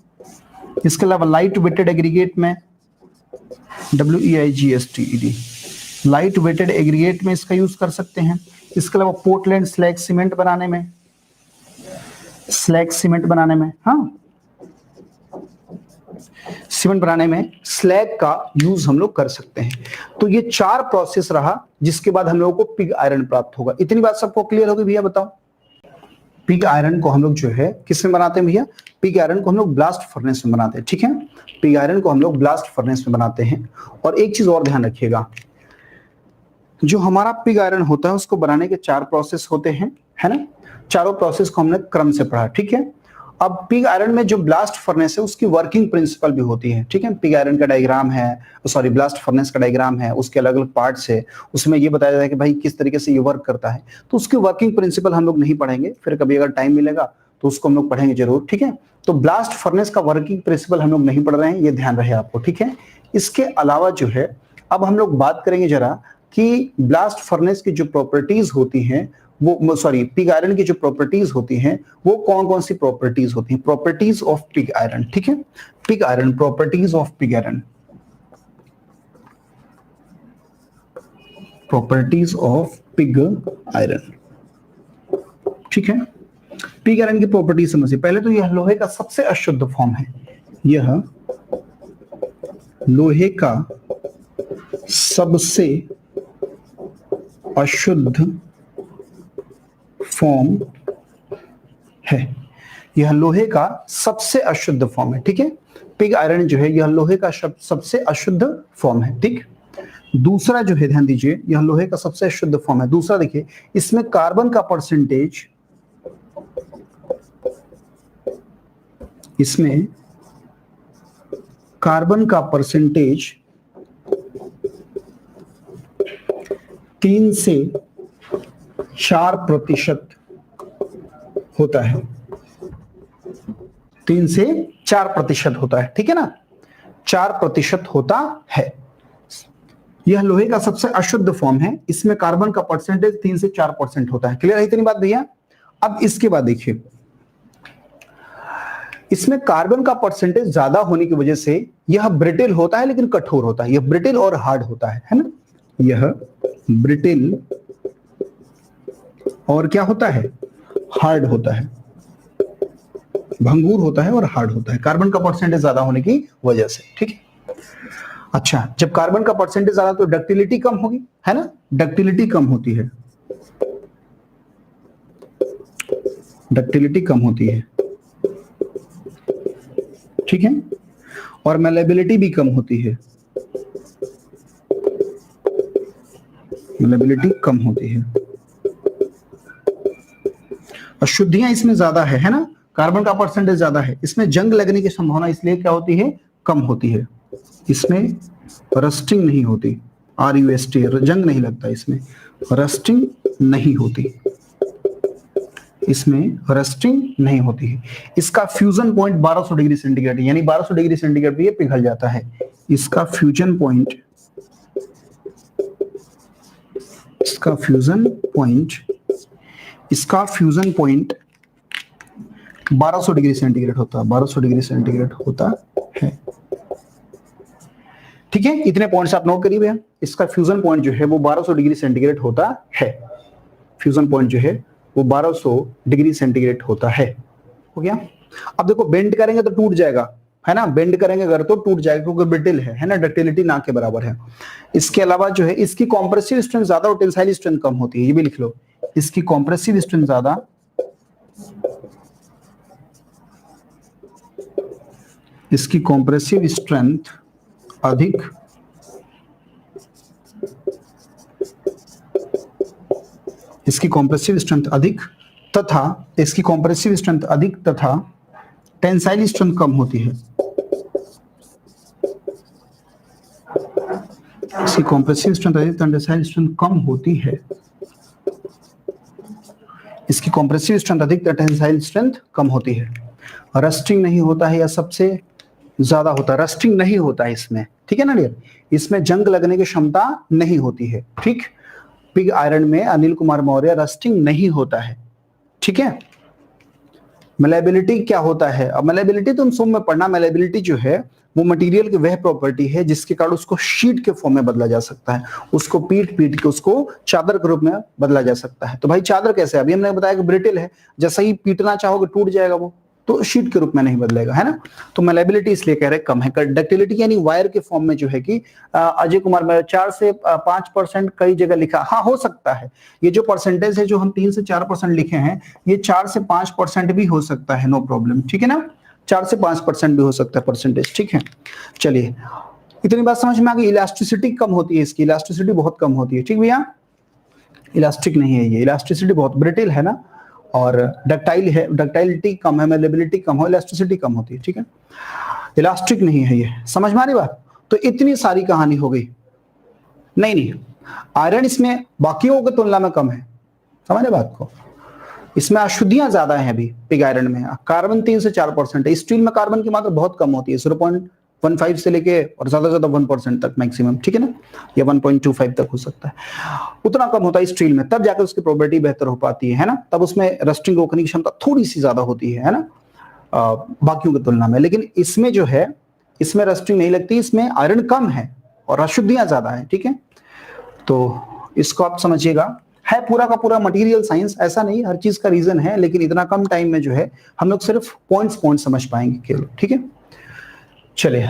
इसके अलावा लाइट वेटेड एग्रीगेट में, WEIGSTED, लाइट वेटेड एग्रीगेट में इसका यूज कर सकते हैं। इसके अलावा पोर्टलैंड स्लैग सीमेंट बनाने में, हाँ, सीमेंट बनाने में स्लैग का यूज हम लोग कर सकते हैं। तो ये 4 प्रोसेस रहा, जिसके बाद हम लोगों को पिग आयरन प्राप्त होगा। इतनी बात सबको क्लियर होगी भैया, बताओ। पिग आयरन को हम लोग जो है किस में बनाते हैं भैया, पिग आयरन को हम लोग ब्लास्ट फर्नेस में बनाते हैं, ठीक है। पिग आयरन को हम लोग ब्लास्ट फर्नेस में बनाते हैं। और एक चीज और ध्यान रखिएगा, जो हमारा पिग आयरन होता है उसको बनाने के 4 प्रोसेस होते हैं, है ना। चारों प्रोसेस को हमने क्रम से पढ़ा, ठीक है। अब पिग आयरन में जो ब्लास्ट फर्नेस है उसकी वर्किंग प्रिंसिपल भी होती है, ठीक है। पिग आयरन का डायग्राम है, सॉरी, ब्लास्ट फर्नेस का डायग्राम है, उसके अलग अलग पार्ट्स है, उसमें ये बताया जाता है कि भाई किस तरीके से ये वर्क करता है। तो उसकी वर्किंग प्रिंसिपल हम लोग नहीं पढ़ेंगे, फिर कभी अगर टाइम मिलेगा तो उसको हम लोग पढ़ेंगे जरूर, ठीक है। तो ब्लास्ट फर्नेस का वर्किंग प्रिंसिपल हम लोग नहीं पढ़ रहे हैं, ये ध्यान रहे आपको, ठीक है। इसके अलावा जो है अब हम लोग बात करेंगे जरा कि ब्लास्ट फर्नेस की जो प्रॉपर्टीज होती हैं वो, सॉरी, पिग आयरन की जो प्रॉपर्टीज होती हैं वो कौन कौन सी प्रॉपर्टीज होती हैं, प्रॉपर्टीज ऑफ पिग आयरन, ठीक है। Pig iron, properties of pig iron, properties of pig iron, ठीक है। पिग आयरन की प्रॉपर्टीज समझिए। पहले तो यह लोहे का सबसे अशुद्ध फॉर्म है, यह लोहे का सबसे अशुद्ध फॉर्म है, यह लोहे का सबसे अशुद्ध फॉर्म है, ठीक है। पिग आयरन जो है यह लोहे का सबसे अशुद्ध फॉर्म है, ठीक। दूसरा जो है ध्यान दीजिए, यह लोहे का सबसे अशुद्ध फॉर्म है। दूसरा देखिए, इसमें कार्बन का परसेंटेज, इसमें कार्बन का परसेंटेज 3 से 4% होता है, 3 से 4% होता है, ठीक है ना, 4% होता है। यह लोहे का सबसे अशुद्ध फॉर्म है, इसमें कार्बन का परसेंटेज 3 से 4% होता है। क्लियर है इतनी बात भैया। अब इसके बाद देखिए, इसमें कार्बन का परसेंटेज ज्यादा होने की वजह से यह ब्रिटिल होता है लेकिन कठोर होता है, यह ब्रिटिल और हार्ड होता है ना, यह ब्रिटिल और क्या होता है, हार्ड होता है, भंगुर होता है और हार्ड होता है, कार्बन का परसेंटेज ज्यादा होने की वजह से, ठीक है। अच्छा, जब कार्बन का परसेंटेज ज्यादा तो डक्टिलिटी कम होगी, है ना, डक्टिलिटी कम होती है, डक्टिलिटी कम होती है, ठीक है। और मेलेबिलिटी भी कम होती है, मेलेबिलिटी कम होती है। अशुद्धियां इसमें ज्यादा है ना, कार्बन का परसेंटेज ज्यादा है, इसमें जंग लगने की संभावना इसलिए क्या होती है, कम होती है। इसमें रस्टिंग नहीं होती, RUST, जंग नहीं लगता, इसमें रस्टिंग नहीं होती, इसमें रस्टिंग नहीं होती है। इसका फ्यूजन पॉइंट 1200 डिग्री सेंटीग्रेड है, यानी 1200 डिग्री सेंटीग्रेड पे ये पिघल जाता है। इसका फ्यूजन पॉइंट 1200 डिग्री सेंटीग्रेड होता है, 1200 डिग्री सेंटीग्रेड होता है। ठीक है, इतने पॉइंट्स आप नोट करिए भैया। इसका फ्यूजन पॉइंट जो है वो 1200 डिग्री सेंटीग्रेड होता है। फ्यूजन पॉइंट जो है वो 1200 डिग्री सेंटीग्रेड होता है। हो गया। अब देखो बेंड करेंगे तो टूट जाएगा, है ना, बेंड करेंगे अगर तो टूट जाएगा क्योंकि ब्रिटिल है ना, डक्टिलिटी ना के बराबर है। इसके अलावा जो है इसकी कॉम्प्रेसिव स्ट्रेंथ ज्यादा और टेंसाइल स्ट्रेंथ कम होती है, ये भी लिख लो। इसकी कॉम्प्रेसिव स्ट्रेंथ ज्यादा, इसकी कॉम्प्रेसिव स्ट्रेंथ अधिक इसकी कॉम्प्रेसिव स्ट्रेंथ अधिक तथा इसकी कॉम्प्रेसिव स्ट्रेंथ अधिक तथा टेंसाइल स्ट्रेंथ कम होती है। इसकी कॉम्प्रेसिव स्ट्रेंथ अधिक तथा टेंसाइल स्ट्रेंथ कम होती है। इसकी कॉम्प्रेसिव स्ट्रेंथ अधिक तथा टेंसाइल स्ट्रेंथ कम होती है। रस्टिंग नहीं होता है या सबसे ज्यादा होता है, रस्टिंग नहीं होता है इसमें, ठीक है ना डियर। इसमें जंग लगने की क्षमता नहीं होती है। ठीक, पिग आयरन में अनिल कुमार मौर्य रस्टिंग नहीं होता है। ठीक है। मेलेबिलिटी क्या होता है? अब मेलेबिलिटी तुम सुम में पढ़ना। मेलेबिलिटी जो है वो मटेरियल की वह प्रॉपर्टी है जिसके कारण उसको शीट के फॉर्म में बदला जा सकता है, उसको पीट पीट के उसको चादर के रूप में बदला जा सकता है। तो भाई चादर कैसे? अभी हमने बताया कि ब्रिटिल है, जैसा ही पीटना चाहोगे टूट जाएगा वो, तो शीट के रूप में नहीं बदलेगा, है ना। तो मेलेबिलिटी इसलिए कह रहे कम है। कंडक्टिविटी यानी वायर के फॉर्म में जो है कि अजय कुमार में 4 से 5% कई जगह लिखा, हाँ हो सकता है। ये जो परसेंटेज है जो हम 3 से 4% लिखे हैं, ये 4 से 5% भी हो सकता है, नो प्रॉब्लम, ठीक है ना। 4 से 5% भी हो सकता है परसेंटेज, ठीक है। चलिए इतनी बात समझ में आ गई। इलास्टिसिटी कम होती है, इसकी इलास्टिसिटी बहुत कम होती है, ठीक भैया। इलास्टिक नहीं है ये, इलास्टिसिटी बहुत ब्रिटिल है ना, और डक्टाइल है, डक्टाइलिटी कम है, मेलेबिलिटी कम हो, इलास्टिसिटी कम होती है, ठीक है। इलास्टिक नहीं है ये, समझ में आ रही बात। तो इतनी सारी कहानी हो गई। नहीं, आयरन इसमें बाकियों की तुलना में कम है, समझ रहे बात को। इसमें अशुद्धियां ज्यादा हैं अभी पिग आयरन में। कार्बन 3 से 4% है। स्टील में कार्बन की मात्रा बहुत कम होती है, 0.15 से लेके और ज्यादा से ज्यादा 1% तक मैक्सिमम, ठीक है ना, या 1.25 तक हो सकता है, उतना कम होता है स्टील में। तब जाकर उसकी प्रोपर्टी बेहतर हो पाती है ना, तब उसमें रस्टिंग रोकने की क्षमता थोड़ी सी ज्यादा होती है ना, बाकियों की तुलना में। लेकिन इसमें जो है, इसमें रस्टिंग नहीं लगती, इसमें आयरन कम है और अशुद्धियां ज्यादा है, ठीक है। तो इसको आप समझिएगा, है पूरा का पूरा मटेरियल साइंस, ऐसा नहीं हर चीज का रीजन है, लेकिन इतना कम टाइम में जो है हम लोग सिर्फ पॉइंट समझ पाएंगे केवल, ठीक है। चलिए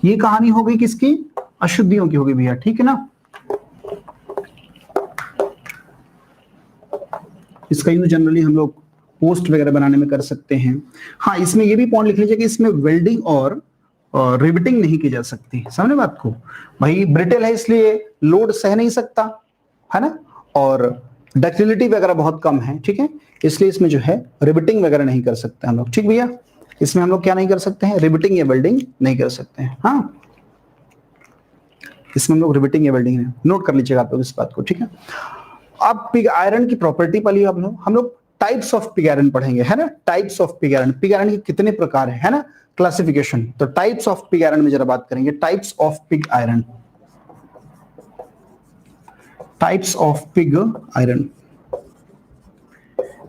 ये कहानी हो गई किसकी? अशुद्धियों की हो गई भैया, ठीक है ना। इसका यूज जनरली हम लोग पोस्ट वगैरह बनाने में कर सकते हैं। हाँ, इसमें ये भी पॉइंट लिख लीजिए कि इसमें वेल्डिंग और रिवेटिंग नहीं की जा सकती, समझे बात को। भाई ब्रिटेल है इसलिए लोड सह नहीं सकता, है ना, और डक्टिलिटी वगैरह बहुत कम है, ठीक है, इसलिए इसमें जो है रिवेटिंग वगैरह नहीं कर सकते हम लोग, ठीक भैया। इसमें हम लोग क्या नहीं कर सकते हैं? रिवेटिंग या वेल्डिंग नहीं कर सकते हैं। हाँ, इसमें हम लोग रिवेटिंग या वेल्डिंग नहीं, नोट कर लीजिएगा आप लोग इस बात को, ठीक है। अब पिग आयरन की प्रॉपर्टी पढ़िए हम लोग टाइप्स ऑफ पिग आयरन पढ़ेंगे, है ना। Types of pig iron, pig iron के कितने प्रकार है ना, क्लासिफिकेशन। तो टाइप्स ऑफ पिग आयरन में जरा बात करेंगे। Types of pig iron, types of pig iron,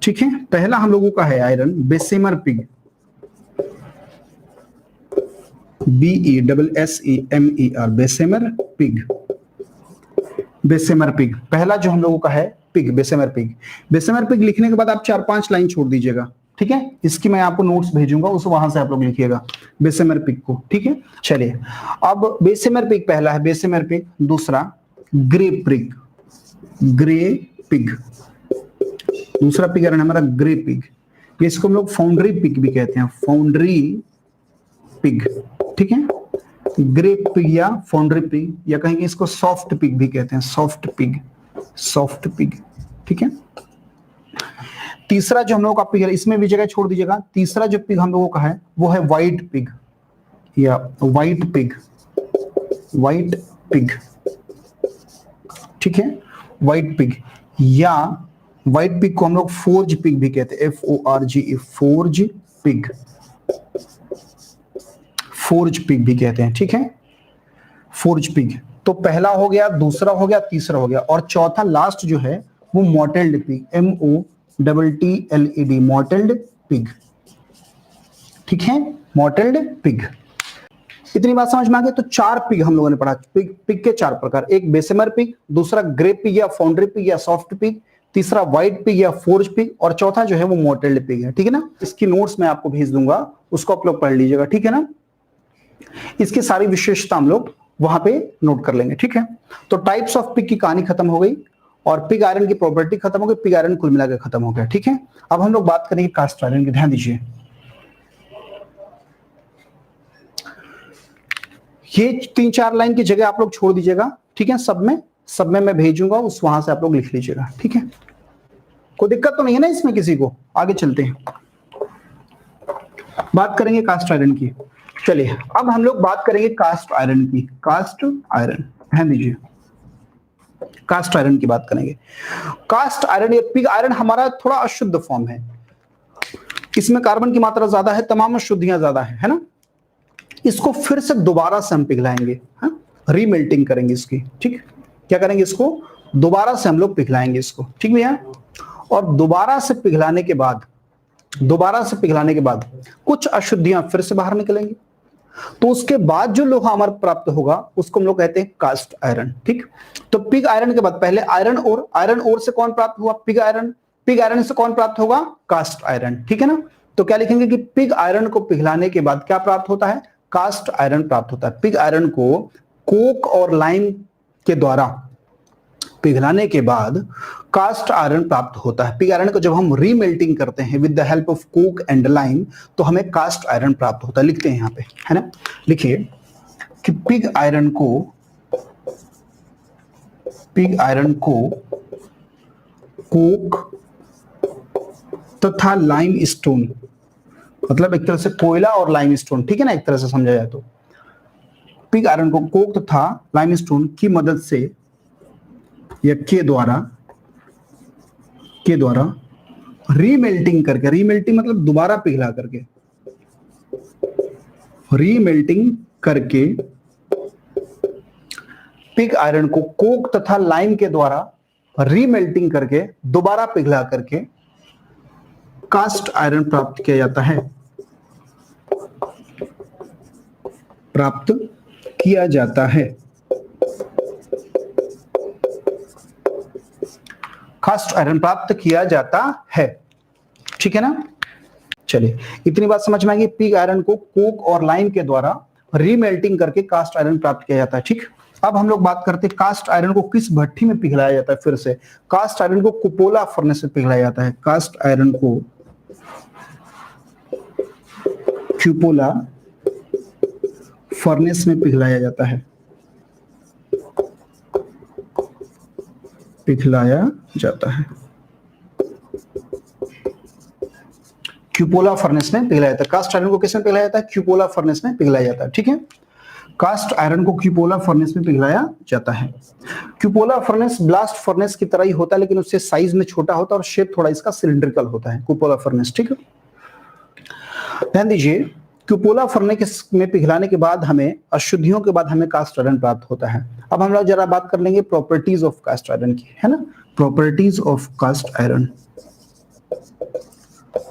ठीक है। पहला हम लोगों का है iron Bessemer pig, BESSEMER, Bessemer pig. Bessemer pig पहला जो हम लोगों का है pig, Bessemer pig. Bessemer pig लिखने के बाद आप 4-5 लाइन छोड़ दीजिएगा, ठीक है। इसकी मैं आपको नोट्स भेजूंगा, उस वहां से आप लोग लिखिएगा बेसेमर पिग को, ठीक है। चलिए अब बेसेमर पिग पहला है, बेसेमर पिग। दूसरा ग्रे पिग, ग्रे पिग, दूसरा पिग है हमारा ग्रे पिग। इसको हम लोग फाउंड्री पिग भी कहते हैं, फाउंड्री पिग, ठीक है। ग्रे पिग या फाउंड्री पिग, या कहेंगे इसको सॉफ्ट पिग भी कहते हैं, सॉफ्ट पिग, सॉफ्ट पिग, ठीक है। तीसरा जो हम लोगों का पिग है, इसमें भी जगह छोड़ दीजिएगा। तीसरा जो पिग हम लोगों का है वो है व्हाइट पिग या व्हाइट पिग, व्हाइट पिग, ठीक है, व्हाइट पिग या व्हाइट पिग को हम लोग फोर्ज पिग भी कहते हैं, FORGE, forge pig, forge pig भी कहते हैं, ठीक है, फोर्ज पिग। तो पहला हो गया, दूसरा हो गया, तीसरा हो गया, और चौथा लास्ट जो है वो मॉटेल्ड पिग, MOTTLED, मॉटेल्ड पिग, ठीक है, मॉटेल्ड पिग। इतनी बात समझ में आ गई। तो 4 पिग हम लोगों ने पढ़ा, पिग के 4 प्रकार, एक बेसेमर पिग, दूसरा ग्रे पिग या फाउंड्री पिग या सॉफ्ट पिग, तीसरा व्हाइट पिग या फोर्ज पिग, और चौथा जो है वो मॉटेल्ड पिग है, ठीक है ना। इसकी नोट्स मैं आपको भेज दूंगा, उसको आप लोग पढ़ लीजिएगा, ठीक है ना। इसकी सारी विशेषता हम लोग वहां पे नोट कर लेंगे, ठीक है। तो टाइप्स ऑफ पिग की कहानी खत्म हो गई और पिग आयरन की प्रॉपर्टी खत्म हो गई, पिग आयरन कुल मिलाकर खत्म हो गया, ठीक है। अब हम लोग बात करेंगे कास्ट आयरन की, ध्यान दीजिए। ये 3-4 लाइन की जगह आप लोग छोड़ दीजिएगा, ठीक है, सब में मैं भेजूंगा, उस वहां से आप लोग लिख लीजिएगा, ठीक है। कोई दिक्कत तो नहीं है ना इसमें किसी को। आगे चलते हैं, बात करेंगे कास्ट आयरन की। चलिए अब हम लोग बात करेंगे कास्ट आयरन की। कास्ट आयरन, ध्यान दीजिए, कास्ट आयरन की बात करेंगे। कास्ट आयरन या पिग आयरन हमारा थोड़ा अशुद्ध फॉर्म है, इसमें कार्बन की मात्रा ज्यादा है, तमाम अशुद्धियां ज्यादा है ना। इसको फिर से दोबारा से हम पिघलाएंगे, रीमेल्टिंग करेंगे इसकी, ठीक, क्या करेंगे, इसको दोबारा से हम लोग पिघलाएंगे इसको, ठीक भैया। और दोबारा से पिघलाने के बाद कुछ अशुद्धियां फिर से बाहर निकलेंगी, तो उसके बाद जो लोहा हमारा प्राप्त होगा उसको हम लोग कहते हैं कास्ट आयरन, ठीक। तो पिग आयरन के बाद पहले आयरन ओर से कौन प्राप्त हुआ, पिग आयरन से कौन प्राप्त होगा, कास्ट आयरन, ठीक है ना। तो क्या लिखेंगे कि पिग आयरन को पिघलाने के बाद क्या प्राप्त होता है, कास्ट आयरन प्राप्त होता है। पिग आयरन को कोक और लाइम के द्वारा पिघलाने के बाद कास्ट आयरन प्राप्त होता है। पिग आयरन को जब हम रीमेल्टिंग करते हैं with the help of Coke and lime, तो हमें कास्ट आयरन प्राप्त होता है। लिखते हैं यहां पे, है ना, लिखिए कि पिग आयरन को कोक तथा लाइम स्टोन, मतलब एक तरह से कोयला और लाइम स्टोन, ठीक है ना, एक तरह से समझा जाए तो पिग आयरन को कोक तथा लाइम स्टोन की मदद से या के द्वारा रीमेल्टिंग करके, रीमेल्टिंग मतलब दोबारा पिघला करके, रीमेल्टिंग करके पिग आयरन को कोक तथा लाइम के द्वारा रीमेल्टिंग करके दोबारा पिघला करके कास्ट आयरन प्राप्त किया जाता है, कास्ट आयरन प्राप्त किया जाता है, ठीक है ना। चलिए इतनी बात समझ में आएगी, पिग आयरन को कोक और लाइम के द्वारा रीमेल्टिंग करके कास्ट आयरन प्राप्त किया जाता है, ठीक। अब हम लोग बात करते हैं कास्ट आयरन को किस भट्ठी में पिघलाया जाता है। फिर से कास्ट आयरन को कुपोला फर्नेस में पिघलाया जाता है, कास्ट आयरन को क्यूपोला फर्नेस में पिघलाया जाता है, क्यूपोला फर्नेस में पिघलाया जाता है। कास्ट आयरन को किस में पिघलाया जाता है, क्यूपोला फर्नेस में पिघलाया जाता है, ठीक है। कास्ट आयरन को क्यूपोला फर्नेस में पिघलाया जाता है। क्यूपोला फर्नेस ब्लास्ट फर्नेस की तरह ही होता है, लेकिन उससे साइज में छोटा होता है और शेप थोड़ा इसका सिलिंड्रिकल होता है, क्यूपोला फर्नेस, ठीक है। ध्यान दीजिए, क्यूपोला फर्नेस में पिघलाने के बाद हमें अशुद्धियों के बाद हमें कास्ट आयरन प्राप्त होता है। अब हम लोग जरा बात कर लेंगे प्रॉपर्टीज ऑफ कास्ट आयरन की, है ना। Properties of cast iron,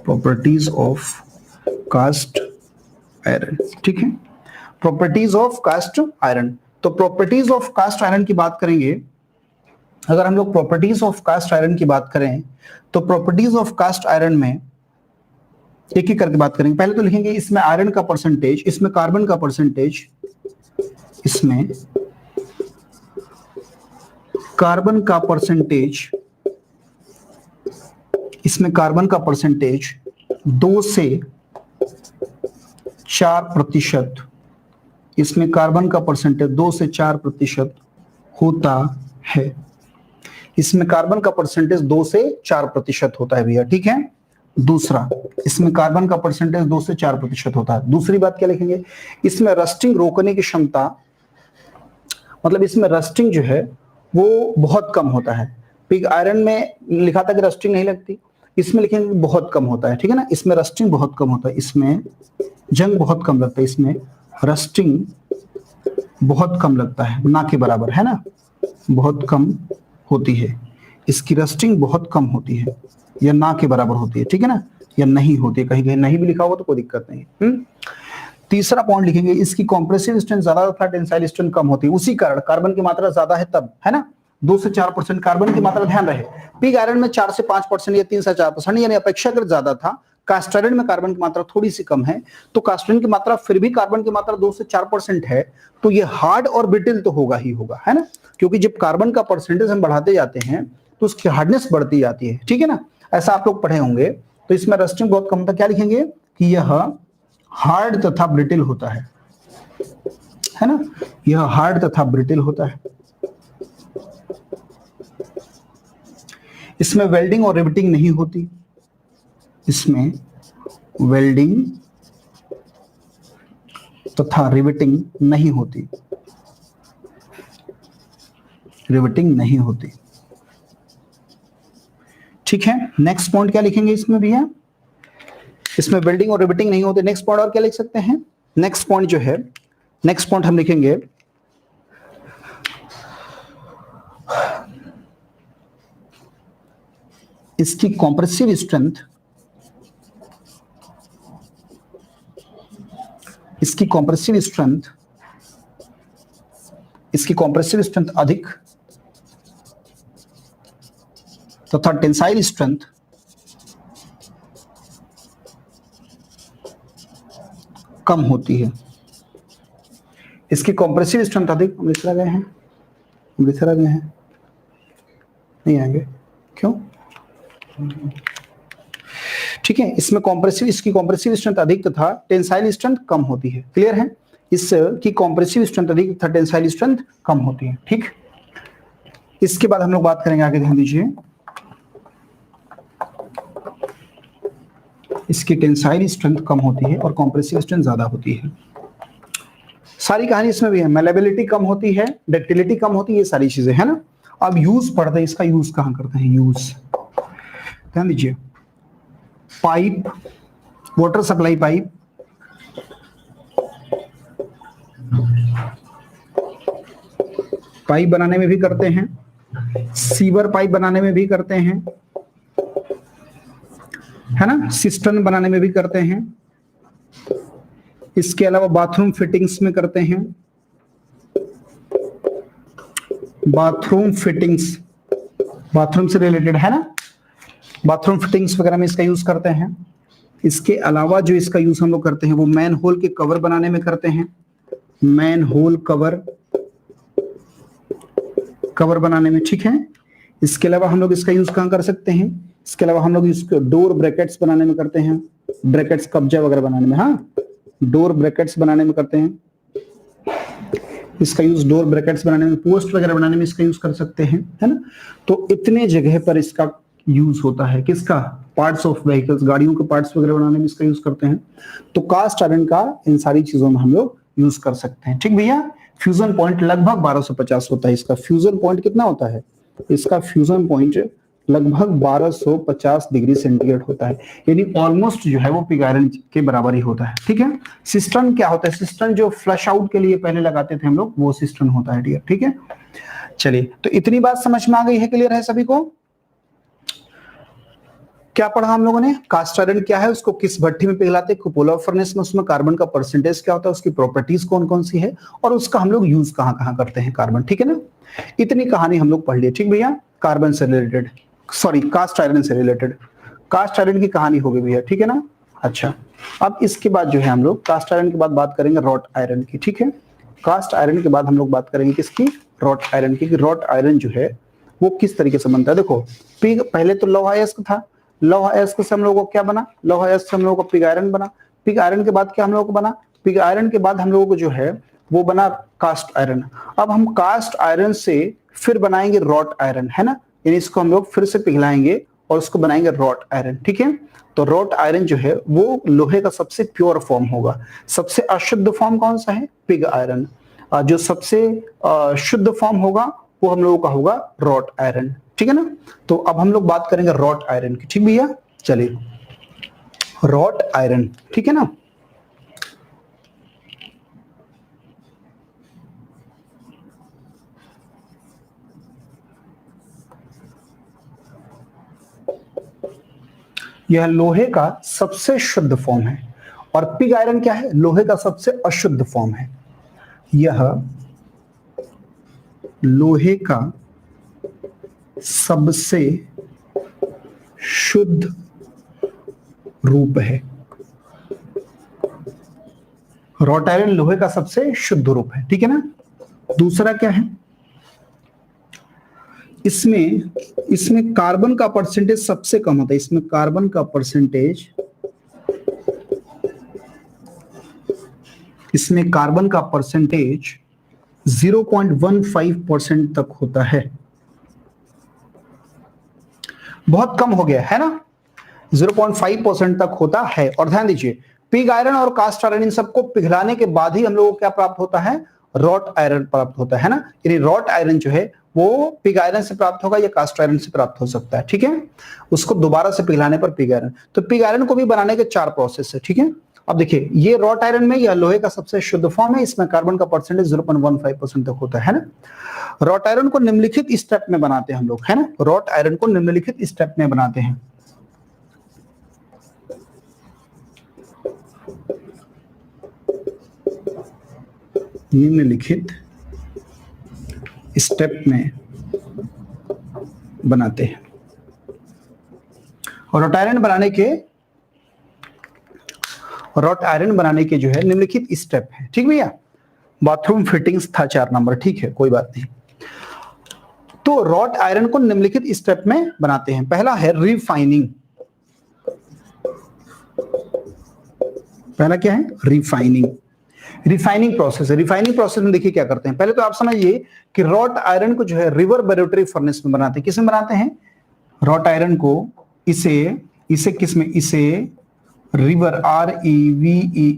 properties of cast iron, ठीक है। प्रॉपर्टीज ऑफ कास्ट आयरन, तो प्रॉपर्टीज ऑफ कास्ट आयरन की बात करेंगे। अगर हम लोग प्रॉपर्टीज ऑफ कास्ट आयरन की बात करें तो प्रॉपर्टीज ऑफ कास्ट आयरन में एक एक करके बात करेंगे। पहले तो लिखेंगे इसमें आयरन का परसेंटेज, इसमें कार्बन का परसेंटेज, इसमें कार्बन का परसेंटेज, इसमें कार्बन का परसेंटेज 2 से 4%, इसमें कार्बन का परसेंटेज 2 से 4% होता है। इसमें कार्बन का परसेंटेज 2 से 4% होता है भैया, ठीक है। दूसरा, इसमें कार्बन का परसेंटेज 2 से 4% होता है। दूसरी बात क्या लिखेंगे, इसमें रस्टिंग रोकने की क्षमता, मतलब इसमें रस्टिंग जो है वो बहुत कम होता है। पिग आयरन में लिखा था कि रस्टिंग नहीं लगती, इसमें लिखेंगे बहुत कम होता है, ठीक है ना, इसमें रस्टिंग बहुत कम होता है, इसमें जंग बहुत कम लगता है, इसमें रस्टिंग बहुत कम लगता है, ना के बराबर है ना, बहुत कम होती है, इसकी रस्टिंग बहुत कम होती है या ना के बराबर होती है, ठीक है ना, या नहीं होती है, कहीं कहीं नहीं भी लिखा होगा तो कोई दिक्कत नहीं। तीसरा पॉइंट लिखेंगे, इसकी कॉम्प्रेसिव स्ट्रेंथ ज्यादा तथा टेंसाइल स्ट्रेंथ कम होती है, उसी कारण कार्बन की मात्रा ज्यादा है तब, है ना, 2 से 4% कार्बन की मात्रा, ध्यान रहे पिग आयरन में 4 से 5% या 3 से 4% यानी अपेक्षाकृत ज्यादा था, कास्ट आयरन में कार्बन की मात्रा थोड़ी सी कम है, तो कास्ट आयरन की मात्रा फिर भी कार्बन की मात्रा 2 से 4% है, तो ये हार्ड और ब्रिटिल तो होगा ही होगा, है ना, क्योंकि जब कार्बन का परसेंटेज हम बढ़ाते जाते हैं तो उसकी हार्डनेस बढ़ती जाती है, ठीक है ना, ऐसा आप लोग पढ़े होंगे। तो इसमें रस्टिंग बहुत कम था, क्या लिखेंगे कि यह हार्ड तथा ब्रिटिल होता है ना, यह हार्ड तथा ब्रिटिल होता है। इसमें वेल्डिंग और रिवेटिंग नहीं होती, इसमें वेल्डिंग तथा रिवेटिंग नहीं होती, रिवेटिंग नहीं होती, ठीक है। नेक्स्ट पॉइंट क्या लिखेंगे इसमें भैया, इसमें वेल्डिंग और रिवेटिंग नहीं होते। नेक्स्ट पॉइंट और क्या लिख सकते हैं, नेक्स्ट पॉइंट जो है, नेक्स्ट पॉइंट हम लिखेंगे इसकी कॉम्प्रेसिव स्ट्रेंथ, इसकी कॉम्प्रेसिव स्ट्रेंथ, इसकी कॉम्प्रेसिव स्ट्रेंथ अधिक तथा टेंसाइल स्ट्रेंथ कम होती है। इसकी कॉम्प्रेसिव स्ट्रेंथ अधिक, लिख गए हैं, लिख गए हैं, नहीं आएंगे क्यों, ठीक है। इसमें कॉम्प्रेसिव, इसकी कॉम्प्रेसिव स्ट्रेंथ अधिक तथा टेंसाइल स्ट्रेंथ कम होती है, क्लियर है, इसकी कॉम्प्रेसिव स्ट्रेंथ अधिक तथा टेंसाइल स्ट्रेंथ कम होती है, ठीक। इसके बाद हम लोग बात करेंगे आगे, ध्यान दीजिए, इसकी टेंसाइल स्ट्रेंथ कम होती है और कॉम्प्रेसिव स्ट्रेंथ ज्यादा होती है। सारी कहानी इसमें भी है, मेलेबिलिटी कम होती है, डक्टिलिटी कम होती है, ये सारी चीजें है ना। अब यूज पढ़ते हैं, इसका यूज कहां करते हैं, यूज ध्यान दीजिए, pipe, water supply pipe, pipe बनाने में भी करते हैं, सीवर पाइप बनाने में भी करते हैं, है ना, सिस्टर्न बनाने में भी करते हैं, इसके अलावा बाथरूम फिटिंग्स में करते हैं, बाथरूम फिटिंग्स, बाथरूम से रिलेटेड है ना, बाथरूम फिटिंग्स वगैरह में इसका यूज करते हैं। इसके अलावा जो इसका यूज हम लोग करते हैं वो मैन होल के कवर बनाने में करते हैं, मैन होल कवर, कवर बनाने में, ठीक है। इसके अलावा हम लोग इसका यूज कहां कर सकते हैं, इसके अलावा हम लोग इसको डोर ब्रैकेट्स बनाने में करते हैं, ब्रैकेट्स कब्जा वगैरह बनाने में, हाँ डोर ब्रैकेट्स बनाने में करते हैं, इसका यूज डोर ब्रैकेट्स बनाने में, पोस्ट वगैरह बनाने में इसका यूज कर सकते हैं, है ना। तो इतने जगह पर इसका यूज होता है, किसका, पार्ट्स ऑफ व्हीकल्स, गाड़ियों के पार्ट्स वगैरह बनाने में इसका यूज करते हैं। तो कास्ट आयरन का इन सारी चीजों में हम लोग यूज कर सकते हैं, ठीक भैया। फ्यूजन पॉइंट लगभग 1250 होता है, इसका फ्यूजन पॉइंट कितना होता है, इसका फ्यूजन पॉइंट लगभग 1250 डिग्री सेंटीग्रेड होता है, यानी ऑलमोस्ट जो है वो पिग आयरन के बराबर ही होता है, ठीक है। सिस्टर्न क्या होता है, सिस्टर्न जो फ्लश आउट के लिए पहले लगाते थे हम लोग, वो सिस्टर्न होता है डियर, ठीक है। चलिए, तो इतनी बात समझ में आ गई है, क्लियर है सभी को। क्या पढ़ा हम लोगों ने, कास्ट आयरन क्या है, उसको किस भट्टी में पिघलाते हैं, कुपोला फर्नेस में, उसमें कार्बन का परसेंटेज क्या होता है, उसकी प्रॉपर्टीज कौन कौन सी है, और उसका हम लोग यूज कहां कहां करते हैं कार्बन, ठीक है ना। इतनी कहानी हम लोग पढ़ लिए, ठीक भैया, कार्बन से रिलेटेड, सॉरी कास्ट आयरन से रिलेटेड, कास्ट आयरन की कहानी हो गई भैया, ठीक है ना। अच्छा, अब इसके बाद जो है हम लोग कास्ट आयरन के बाद बात करेंगे रॉट आयरन की, ठीक है। कास्ट आयरन के बाद हम लोग बात करेंगे किसकी, रॉट आयरन की। रॉट आयरन जो है वो किस तरीके से बनता है, देखो पिग, पहले तो लौह अयस्क था, लौह अयस्क से हम लोगों को क्या बना, लौह अयस्क से हम लोगों को पिग आयरन बना, पिग आयरन के बाद क्या हम लोगों को बना, पिग आयरन के बाद हम लोगों को जो है वो बना कास्ट आयरन। अब हम कास्ट आयरन से फिर बनाएंगे रॉट आयरन, है ना, यानी इसको हम लोग फिर से पिघलाएंगे और उसको बनाएंगे रॉट आयरन, ठीक है। तो रॉट आयरन जो है वो लोहे का सबसे प्योर फॉर्म होगा। सबसे अशुद्ध फॉर्म कौन सा है, पिग आयरन। जो सबसे शुद्ध फॉर्म होगा वो हम लोगों का होगा रॉट आयरन, ठीक है ना। तो अब हम लोग बात करेंगे रॉट आयरन की, ठीक भैया। चलिए, रॉट आयरन, ठीक है ना। यह लोहे का सबसे शुद्ध फॉर्म है, और पिग आयरन क्या है, लोहे का सबसे अशुद्ध फॉर्म है। यह लोहे का सबसे शुद्ध रूप है। रॉट आयरन लोहे का सबसे शुद्ध रूप है, ठीक है ना। दूसरा क्या है, इसमें इसमें कार्बन का परसेंटेज सबसे कम होता है। इसमें कार्बन का परसेंटेज, इसमें कार्बन का परसेंटेज 0.15% तक होता है। बहुत कम हो गया है ना, 0.5% तक होता है। और ध्यान दीजिए, पिग आयरन और कास्ट आयरन इन सबको पिघलाने के बाद ही हम लोगों को क्या प्राप्त होता है, रॉट आयरन प्राप्त होता है ना। यानी रॉट आयरन जो है वो पिग आयरन से प्राप्त होगा या कास्ट आयरन से प्राप्त हो सकता है, ठीक है। उसको दोबारा से पिघलाने पर पिग आयरन। तो पिग आयरन को भी बनाने के 4 प्रोसेस है, ठीक है। अब देखिए, ये रॉट आयरन में यह लोहे का सबसे शुद्ध फॉर्म है। इसमें कार्बन का परसेंटेज 0.15% तक होता है ना। रॉट आयरन को निम्नलिखित स्टेप में बनाते हैं हम लोग, है ना। रॉट आयरन को निम्नलिखित स्टेप में बनाते हैं। निम्नलिखित स्टेप में बनाते हैं। और रॉट आयरन बनाने के जो है निम्नलिखित स्टेप है, ठीक भैया। बाथरूम फिटिंग्स था 4 नंबर, ठीक है, कोई बात नहीं। तो रॉट आयरन को निम्नलिखित स्टेप में बनाते हैं। पहला है रिफाइनिंग। पहला क्या है, रिफाइनिंग प्रोसेस है। रिफाइनिंग प्रोसेस में देखिए क्या करते हैं। पहले तो आप समझिए कि रॉट आयरन को जो है रिवर्बरेटरी फर्नेस में बनाते हैं। किस में बनाते हैं, रॉट आयरन को इसे किस में, इसे river, REVERBARATORY,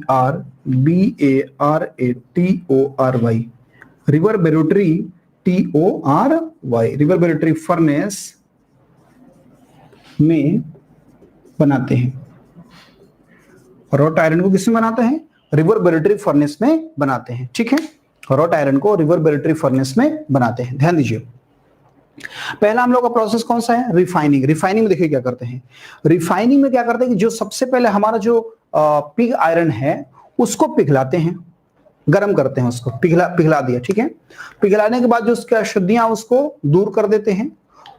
reverberatory TORY, reverberatory furnace में बनाते हैं। रॉट आयरन को किसमें बनाते हैं, रिवर्बरेटरी फर्नेस में बनाते हैं, ठीक है। रॉट आयरन को रिवर्बरेटरी फर्नेस में बनाते हैं। ध्यान दीजिए, पहला हम लोग का प्रोसेस कौन सा है, रिफाइनिंग। रिफाइनिंग में देखिए क्या करते हैं। रिफाइनिंग में क्या करते हैं कि जो सबसे पहले हमारा जो पिग आयरन है उसको पिघलाते हैं, गर्म करते हैं उसको, पिघला दिया, ठीक है। पिघलाने के बाद जो उसकी अशुद्धियां उसको दूर कर देते हैं।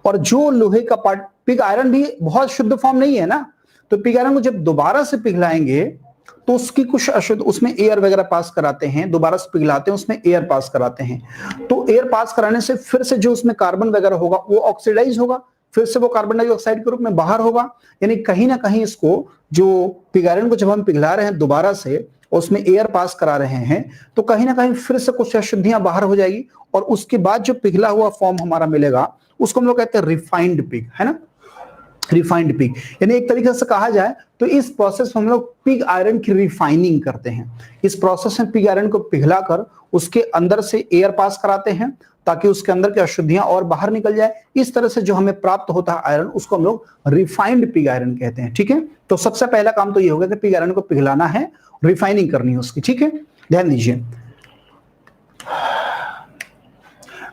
और जो लोहे का पार्ट, पिग आयरन भी बहुत शुद्ध फॉर्म नहीं है ना, तो पिग आयरन को जब दोबारा से पिघलाएंगे तो उसकी कुछ अशुद्ध, उसमें एयर वगैरह पास कराते हैं, दोबारा से पिघलाते हैं, उसमें एयर पास कराते हैं। तो एयर पास कराने से फिर से जो उसमें कार्बन वगैरह होगा वो ऑक्सीडाइज होगा, फिर से वो कार्बन डाइऑक्साइड के रूप में बाहर होगा। यानी कहीं ना कहीं इसको, जो पिग आयरन को जब हम पिघला रहे हैं दोबारा से, उसमें एयर पास करा रहे हैं, तो कहीं ना कहीं फिर से कुछ अशुद्धियां बाहर हो जाएगी। और उसके बाद जो पिघला हुआ फॉर्म हमारा मिलेगा उसको हम लोग कहते हैं रिफाइंड पिग, है ना, रिफाइंड पिग। यानी एक तरीके से कहा जाए तो इस प्रोसेस में हम लोग पिग आयरन की रिफाइनिंग करते हैं। इस प्रोसेस में पिग आयरन को पिघलाकर उसके अंदर से एयर पास कराते हैं ताकि उसके अंदर की अशुद्धियां और बाहर निकल जाए। इस तरह से जो हमें प्राप्त होता है आयरन, उसको हम लोग रिफाइंड पिग आयरन कहते हैं, ठीक है। तो सबसे पहला काम तो ये होगा कि पिग आयरन को पिघलाना है, रिफाइनिंग करनी है उसकी, ठीक है। ध्यान दीजिए,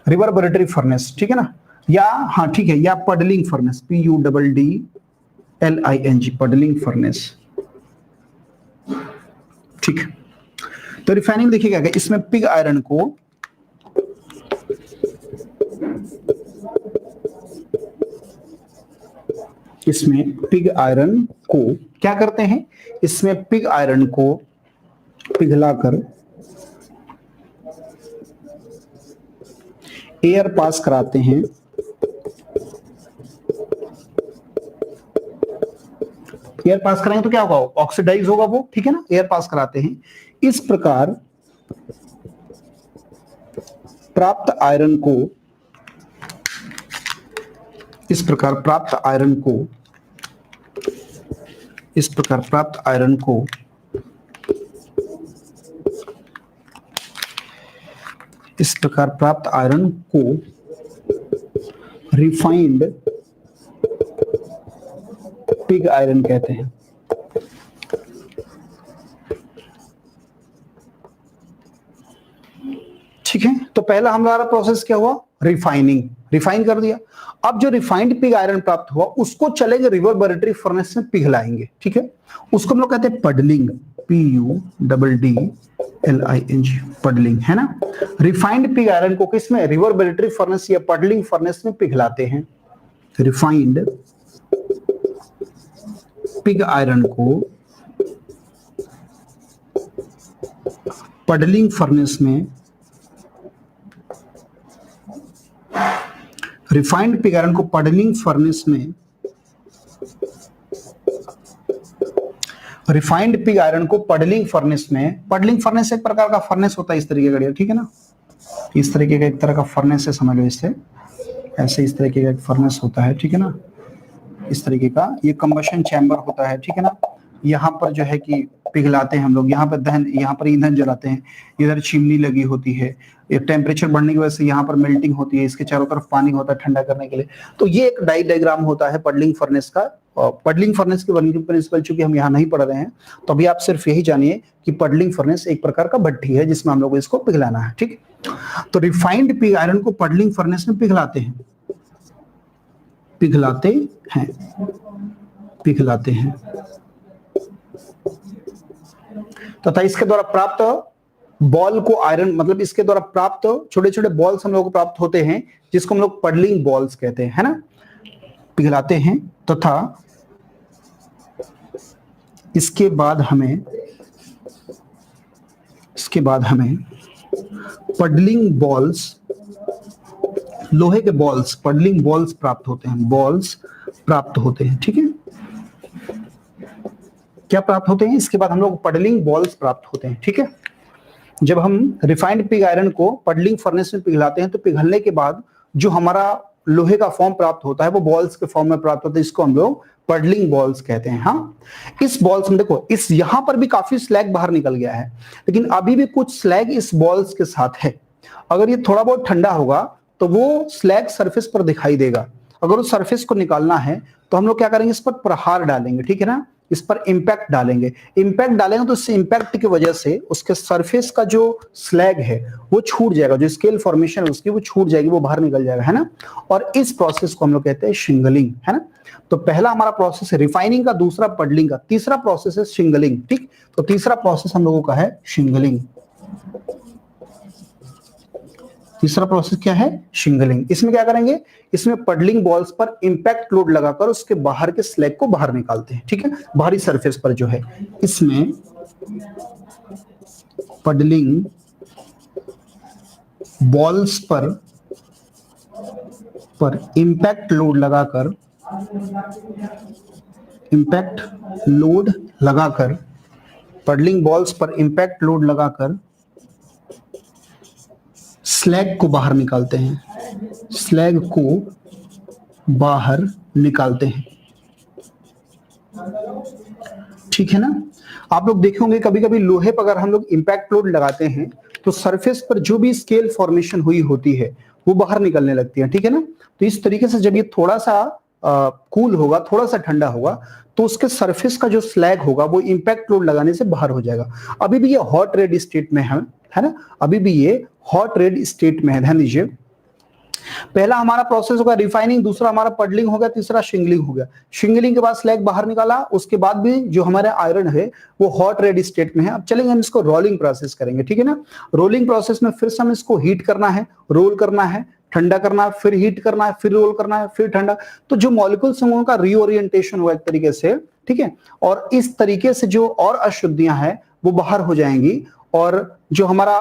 रिवर्बरेटरी फर्नेस, ठीक है ना, या हाँ ठीक है, या puddling furnace, PUDDLING, puddling furnace, ठीक है। तो रिफाइनिंग देखिएगा कि इसमें पिग आयरन को क्या करते हैं, इसमें पिग आयरन को पिघलाकर एयर पास कराते हैं। एयर पास कराएंगे तो क्या होगा, ऑक्सीडाइज होगा वो, ठीक है ना। एयर पास कराते हैं। इस प्रकार प्राप्त आयरन को इस प्रकार प्राप्त आयरन को रिफाइंड पिग आयरन कहते हैं। ठीक है, तो पहला हमारा प्रोसेस क्या हुआ, रिफाइनिंग, रिफाइन कर दिया। अब जो रिफाइंड पिग आयरन प्राप्त हुआ उसको चलेंगे रिवर्बरेटरी फर्नेस में पिघलाएंगे। ठीक है, उसको हम लोग कहते हैं पडलिंग, PUDDLING, पडलिंग, है ना। रिफाइंड पिग आयरन को किसमें, रिवर्बरेटरी फर्नेस या पडलिंग फर्नेस में पिघलाते हैं। रिफाइंड पिग आयरन को पडलिंग फर्नेस में, रिफाइंड पिग आयरन को पडलिंग फर्नेस में, रिफाइंड पिग आयरन को पडलिंग फर्नेस में, पडलिंग फर्नेस एक प्रकार का फर्नेस होता है इस तरीके का, ठीक है ना, इस तरीके का एक तरह का फर्नेस है, समझ लो इससे, ऐसे इस तरीके का एक फर्नेस होता है, ठीक है ना, इस तरीके का ये कंबशन चैम्बर होता है, ठीक है ना। यहाँ पर जो है कि पिघलाते हैं हम लोग, यहाँ पर दहन, यहाँ पर ईंधन जलाते हैं, इधर चिमनी लगी होती है, ये टेम्परेचर बढ़ने की वजह से यहाँ पर मेल्टिंग होती है, इसके चारों तरफ पानी होता है ठंडा करने के लिए। तो ये एक डायग्राम होता है पडलिंग फर्नेस का। पडलिंग फर्नेस की वर्किंग प्रिंसिपल चूंकि हम यहाँ नहीं पढ़ रहे हैं, तो अभी आप सिर्फ यही जानिए कि पडलिंग फर्नेस एक प्रकार का भट्ठी है जिसमें हम लोग इसको पिघलाना है। ठीक, तो रिफाइंड पिग आयरन को पडलिंग फर्नेस में पिघलाते हैं, पिघलाते हैं, पिघलाते हैं तथा इसके द्वारा प्राप्त बॉल को आयरन, मतलब इसके द्वारा प्राप्त छोटे छोटे बॉल्स हम लोग को प्राप्त होते हैं जिसको हम लोग पडलिंग बॉल्स कहते हैं, है ना। पिघलाते हैं तथा इसके बाद हमें पडलिंग बॉल्स, लोहे के बॉल्स, पडलिंग बॉल्स प्राप्त होते हैं, बॉल्स प्राप्त होते हैं। ठीक है, क्या प्राप्त होते हैं, इसके बाद हम लोग पडलिंग बॉल्स प्राप्त होते हैं। ठीक है, जब हम रिफाइंड पिग आयरन को पडलिंग फर्नेस में पिघलाते हैं तो पिघलने के बाद जो हमारा लोहे का फॉर्म प्राप्त होता है वो बॉल्स के फॉर्म में प्राप्त होता है, इसको हम लोग पडलिंग बॉल्स कहते हैं। हाँ, इस बॉल्स में देखो, इस यहां पर भी काफी स्लैग बाहर निकल गया है, लेकिन अभी भी कुछ स्लैग इस बॉल्स के साथ है। अगर ये थोड़ा बहुत ठंडा होगा तो वो स्लैग सरफेस पर दिखाई देगा। अगर उस सरफेस को निकालना है तो हम लोग क्या करेंगे, इस पर प्रहार डालेंगे, ठीक है ना, इस पर इंपैक्ट डालेंगे। इंपैक्ट डालेंगे तो इस इंपैक्ट की वजह से उसके सरफेस का जो स्लैग है वो छूट जाएगा, जो स्केल फॉर्मेशन है उसकी वो छूट जाएगी, वो बाहर निकल जाएगा, है ना। और इस प्रोसेस को हम लोग कहते हैं शिंगलिंग, है ना। तो पहला हमारा प्रोसेस है रिफाइनिंग का, दूसरा पडलिंग का, तीसरा प्रोसेस है शिंगलिंग। ठीक, तो तीसरा प्रोसेस हम लोगों का है शिंगलिंग। तीसरा प्रोसेस क्या है, शिंगलिंग। इसमें क्या करेंगे, इसमें पडलिंग बॉल्स पर इंपैक्ट लोड लगाकर उसके बाहर के स्लैग को बाहर निकालते हैं। ठीक है, बाहरी सरफेस पर जो है, इसमें पडलिंग बॉल्स पर इंपैक्ट लोड लगाकर, इंपैक्ट लोड लगाकर, पडलिंग बॉल्स पर इंपैक्ट लोड लगाकर स्लैग को बाहर निकालते हैं, स्लैग को बाहर निकालते हैं। ठीक है ना। आप लोग देखे होंगे कभी कभी लोहे पर अगर हम लोग इंपैक्ट लोड लगाते हैं तो सरफेस पर जो भी स्केल फॉर्मेशन हुई होती है वो बाहर निकलने लगती है। ठीक है ना। तो इस तरीके से जब ये थोड़ा सा कूल होगा, थोड़ा सा ठंडा होगा, तो उसके सरफेस का जो स्लैग होगा वो इंपैक्ट लोड लगाने से बाहर हो जाएगा। अभी भी ये हॉट रेड स्टेट में है ना, अभी भी ये हॉट रेड स्टेट में है। ध्यान दीजिए, पहला हमारा प्रोसेस होगा रिफाइनिंग, दूसरा हमारा पडलिंग हो गया, तीसरा शिंगलिंग हो गया। शिंगलिंग के बाद स्लैग बाहर निकाला, उसके बाद भी जो हमारा आयरन है वो हॉट रेड स्टेट में है। अब चलेंगे हम इसको रोलिंग प्रोसेस करेंगे। ठीक है ना। रोलिंग प्रोसेस में फिर से हम इसको हीट करना है, रोल करना है, ठंडा करना है, फिर हीट करना है, फिर रोल करना है, फिर ठंडा। तो जो मॉलिक्यूल समूहों का रीओरिएंटेशन हुआ एक तरीके से, ठीक है, और इस तरीके से जो और अशुद्धियां हैं वो बाहर हो जाएंगी और जो हमारा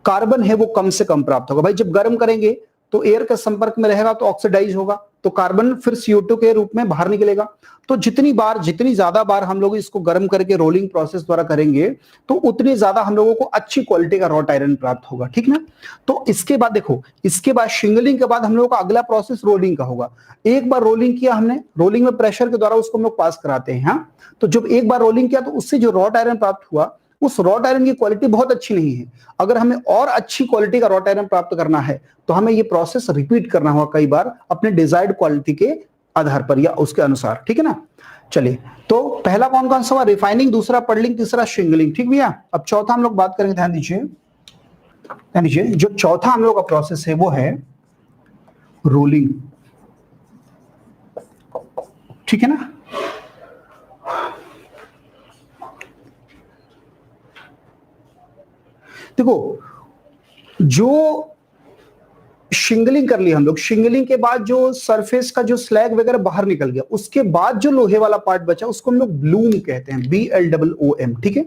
कार्बन है वो कम से कम प्राप्त होगा। भाई जब गर्म करेंगे तो एयर के संपर्क में रहेगा तो ऑक्सीडाइज होगा, तो कार्बन फिर CO2 के रूप में बाहर निकलेगा। तो जितनी ज्यादा बार हम लोग इसको गर्म करके रोलिंग प्रोसेस द्वारा करेंगे तो उतनी ज्यादा हम लोगों को अच्छी क्वालिटी का रॉट आयरन प्राप्त होगा। ठीक ना। तो इसके बाद देखो, इसके बाद शिंगलिंग के बाद हम लोगों का अगला प्रोसेस रोलिंग का होगा। एक बार रोलिंग किया हमने, रोलिंग में प्रेशर के द्वारा उसको हम लोग पास कराते हैं। हाँ, तो जब एक बार रोलिंग किया तो उससे जो रॉट आयरन प्राप्त हुआ उस रॉट आयरन की क्वालिटी बहुत अच्छी नहीं है। अगर हमें और अच्छी क्वालिटी का रॉट आयरन प्राप्त करना है तो हमें ये प्रोसेस रिपीट करना होगा कई बार अपने डिजायर्ड क्वालिटी के आधार पर या उसके अनुसार, ठीक है ना। चलिए, तो पहला कौन कौन सा हुआ? रिफाइनिंग, दूसरा पडलिंग, तीसरा शिंगलिंग, ठीक भैया। अब चौथा हम लोग बात करेंगे, ध्यान दीजिए, जो चौथा हम लोग का प्रोसेस है वो है रोलिंग, ठीक है ना। देखो, जो शिंगलिंग कर लिया हम लोग, शिंगलिंग के बाद जो सरफेस का जो स्लैग वगैरह बाहर निकल गया, उसके बाद जो लोहे वाला पार्ट बचा उसको हम लोग ब्लूम कहते हैं, BLOOM, ठीक है।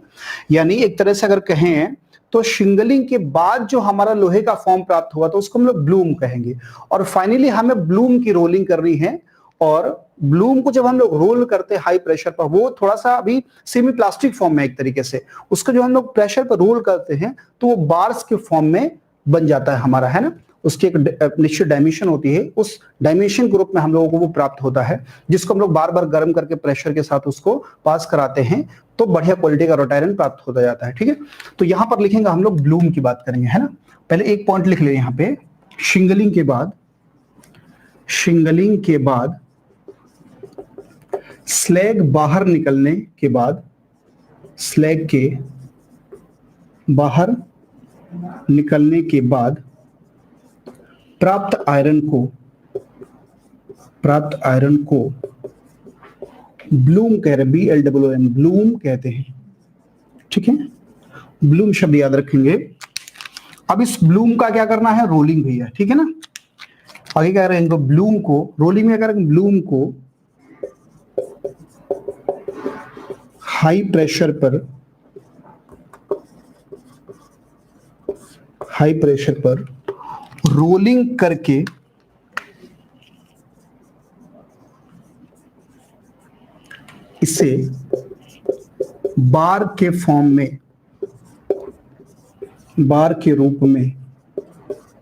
यानी एक तरह से अगर कहें तो शिंगलिंग के बाद जो हमारा लोहे का फॉर्म प्राप्त हुआ तो उसको हम लोग ब्लूम कहेंगे। और फाइनली हमें ब्लूम की रोलिंग करनी है, और ब्लूम को जब हम लोग रोल करते हैं हाई प्रेशर पर, वो थोड़ा सा अभी सेमी प्लास्टिक फॉर्म में एक तरीके से, उसको जो हम लोग प्रेशर पर रोल करते हैं तो वो बार्स के फॉर्म में बन जाता है हमारा, है ना। उसकी एक निश्चित डायमेंशन होती है, उस डायमेंशन के रूप में हम लोगों को वो प्राप्त होता है, जिसको हम लोग बार बार गर्म करके प्रेशर के साथ उसको पास कराते हैं तो बढ़िया क्वालिटी का रॉट आयरन प्राप्त होता जाता है, ठीक है। तो यहां पर लिखेंगे हम लोग ब्लूम की बात करेंगे, है ना। पहले एक पॉइंट लिख ले यहाँ पे, शिंगलिंग के बाद स्लैग बाहर निकलने के बाद, स्लैग के बाहर निकलने के बाद प्राप्त आयरन को ब्लूम कह रहे, BLOOM, ब्लूम कहते हैं, ठीक है। ब्लूम शब्द याद रखेंगे। अब इस ब्लूम का क्या करना है? रोलिंग भैया, ठीक है ना। आगे क्या करेंगे? ब्लूम को रोलिंग में क्या करेंगे? ब्लूम को हाई प्रेशर पर रोलिंग करके इसे बार के फॉर्म में, बार के रूप में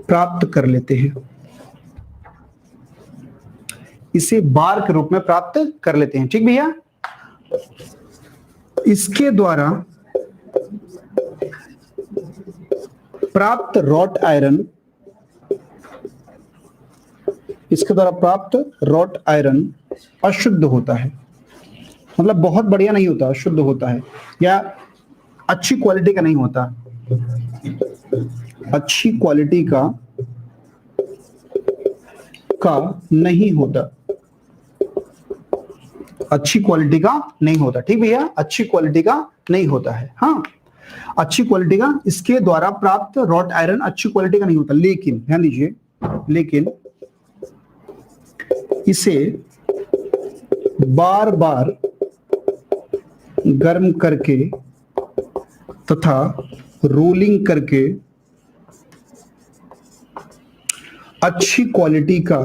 प्राप्त कर लेते हैं, इसे बार के रूप में प्राप्त कर लेते हैं, ठीक भैया। इसके द्वारा प्राप्त रॉट आयरन अशुद्ध होता है, मतलब बहुत बढ़िया नहीं होता, अशुद्ध होता है, या अच्छी क्वालिटी का नहीं होता, अच्छी क्वालिटी का नहीं होता, अच्छी क्वालिटी का नहीं होता, ठीक भैया, अच्छी क्वालिटी का नहीं होता है, हाँ, अच्छी क्वालिटी का इसके द्वारा प्राप्त रॉट आयरन अच्छी क्वालिटी का नहीं होता। लेकिन ध्यान दीजिए, लेकिन इसे बार बार गर्म करके तथा रोलिंग करके अच्छी क्वालिटी का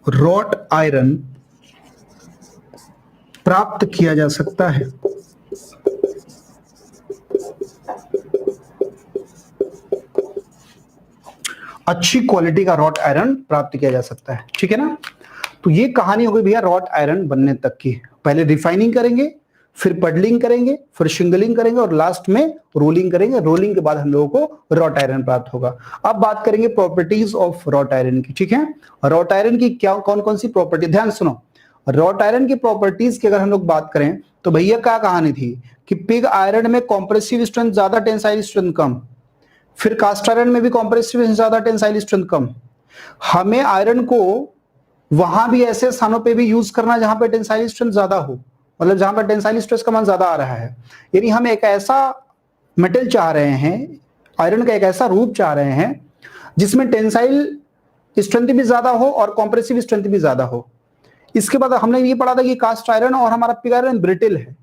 रॉट आयरन प्राप्त किया जा सकता है। अच्छी क्वालिटी का रॉट आयरन प्राप्त किया जा सकता है, ठीक है ना। तो ये कहानी हो गई भैया रॉट आयरन बनने तक की। पहले रिफाइनिंग करेंगे, फिर पडलिंग करेंगे, फिर शिंगलिंग करेंगे और लास्ट में रोलिंग करेंगे। रोलिंग के बाद हम लोगों को रॉट आयरन प्राप्त होगा। अब बात करेंगे प्रॉपर्टीज ऑफ रॉट आयरन की, ठीक है। रॉट आयरन की क्या कौन कौन सी प्रॉपर्टी, ध्यान सुनो। रॉट आयरन की प्रॉपर्टीज की अगर हम लोग बात करें तो भैया क्या कहानी थी कि पिग आयरन में कॉम्प्रेसिव स्ट्रेंथ ज्यादा, टेंसाइल स्ट्रेंथ कम। फिर कास्ट आयरन में भी कॉम्प्रेसिव ज्यादा, टेंसाइल स्ट्रेंथ कम। हमें आयरन को वहां भी ऐसे स्थानों पे भी यूज करना जहां पे टेंसाइल स्ट्रेंथ ज्यादा हो, मतलब जहां पर टेंसाइल स्ट्रेस का मान ज्यादा आ रहा है। यानी हम एक ऐसा मेटल चाह रहे हैं, आयरन का एक ऐसा रूप चाह रहे हैं जिसमें टेंसाइल स्ट्रेंथ भी ज्यादा हो और कॉम्प्रेसिव स्ट्रेंथ भी ज्यादा हो। इसके बाद हमने ये पढ़ा था कि कास्ट आयरन और हमारा पिग आयरन ब्रिटिल है,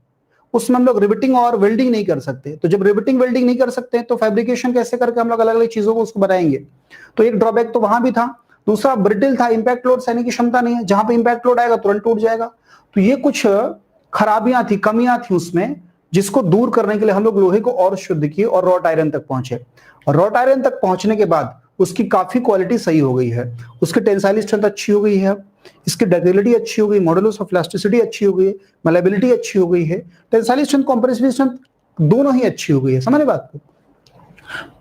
उसमें हम लोग रिवेटिंग और वेल्डिंग नहीं कर सकते। तो जब रिवेटिंग वेल्डिंग नहीं कर सकते तो फैब्रिकेशन कैसे करके हम लोग अलग अलग चीजों को उसको बनाएंगे। तो एक ड्रॉबैक तो वहां भी था। दूसरा ब्रिटिल था, इंपैक्ट लोड सहने की क्षमता नहीं है, जहां पे इंपैक्ट लोड आएगा तुरंत टूट जाएगा। तो ये कुछ खराबियां थी, कमियां थी उसमें, जिसको दूर करने के लिए हम लोग लोहे को और शुद्ध किए और रॉट आयरन तक पहुंचे। और रॉट आयरन तक पहुंचने के बाद उसकी काफी क्वालिटी सही हो गई है, उसकी टेंसाइल स्ट्रेंथ अच्छी हो गई है, इसकी डक्टिलिटी अच्छी हो गई, मॉडुलस ऑफ इलास्टिसिटी अच्छी हो गई है, मलेबिलिटी अच्छी हो गई है, टेंसाइल स्ट्रेंथ कंप्रेसिव स्ट्रेंथ दोनों ही अच्छी हो गई है। समझ बात को?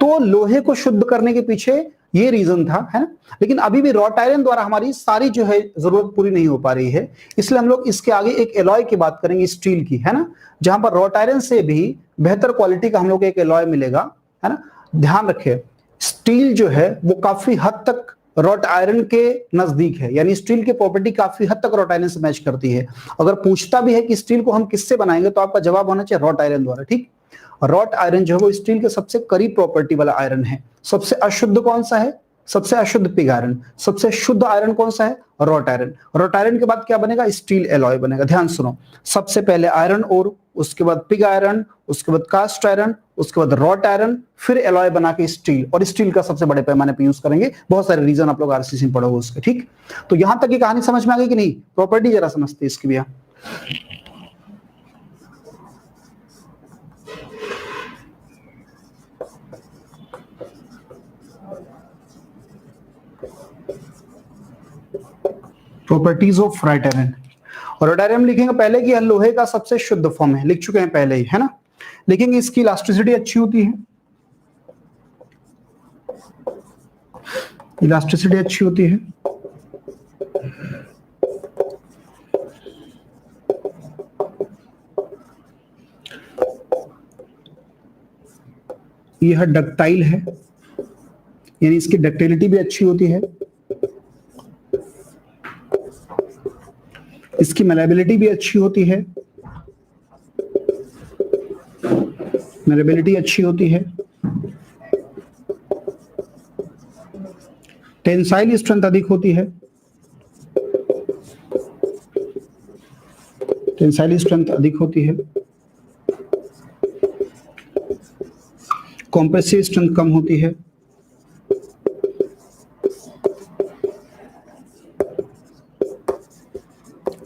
तो लोहे को शुद्ध करने के पीछे ये रीजन था, है ना। लेकिन अभी भी रॉट आयरन द्वारा हमारी सारी जो है जरूरत पूरी नहीं हो पा रही है, इसलिए हम लोग इसके आगे एक एलॉय की बात करेंगे, स्टील की, है ना, जहां पर रॉट आयरन से भी बेहतर क्वालिटी का हम लोग एक एलॉय मिलेगा, है ना। ध्यान रखें, स्टील जो है वो काफी हद तक रॉट आयरन के नजदीक है, यानी स्टील की प्रॉपर्टी काफी हद तक रॉट आयरन से मैच करती है। अगर पूछता भी है कि स्टील को हम किससे बनाएंगे, तो आपका जवाब होना चाहिए रॉट आयरन द्वारा। ठीक, रॉट आयरन जो है वो स्टील के सबसे करीब प्रॉपर्टी वाला आयरन है। सबसे अशुद्ध कौन सा है? सबसे अशुद्ध पिग आयरन। सबसे शुद्ध आयरन कौन सा है? Wrought iron. रॉट आयरन के बाद क्या बनेगा? स्टील एलॉय बनेगा। ध्यान सुनो, सबसे पहले आयरन ओर, उसके बाद पिग आयरन, उसके बाद कास्ट आयरन, उसके बाद रॉट आयरन, फिर एलॉय बना के स्टील, और स्टील का सबसे बड़े पैमाने पे यूज करेंगे। बहुत सारे रीजन आप लोग आरसीसी में पढ़ोगे उसके। ठीक, तो यहां तक की कहानी समझ में आ गई कि नहीं? प्रॉपर्टी जरा समझते इसकी भैया। Properties of wrought iron. और रॉट आयरन लिखेंगे पहले कि यह लोहे का सबसे शुद्ध फॉर्म है, लिख चुके हैं पहले ही, है ना। लिखेंगे इसकी इलास्टिसिटी अच्छी होती है, इलास्टिसिटी अच्छी होती है, यह डक्टाइल है, यानी इसकी डक्टिलिटी भी अच्छी होती है, इसकी मलेबिलिटी भी अच्छी होती है, मलेबिलिटी अच्छी होती है, टेंसाइल स्ट्रेंथ अधिक होती है, टेंसाइल स्ट्रेंथ अधिक होती है, कॉम्प्रेसिव स्ट्रेंथ कम होती है,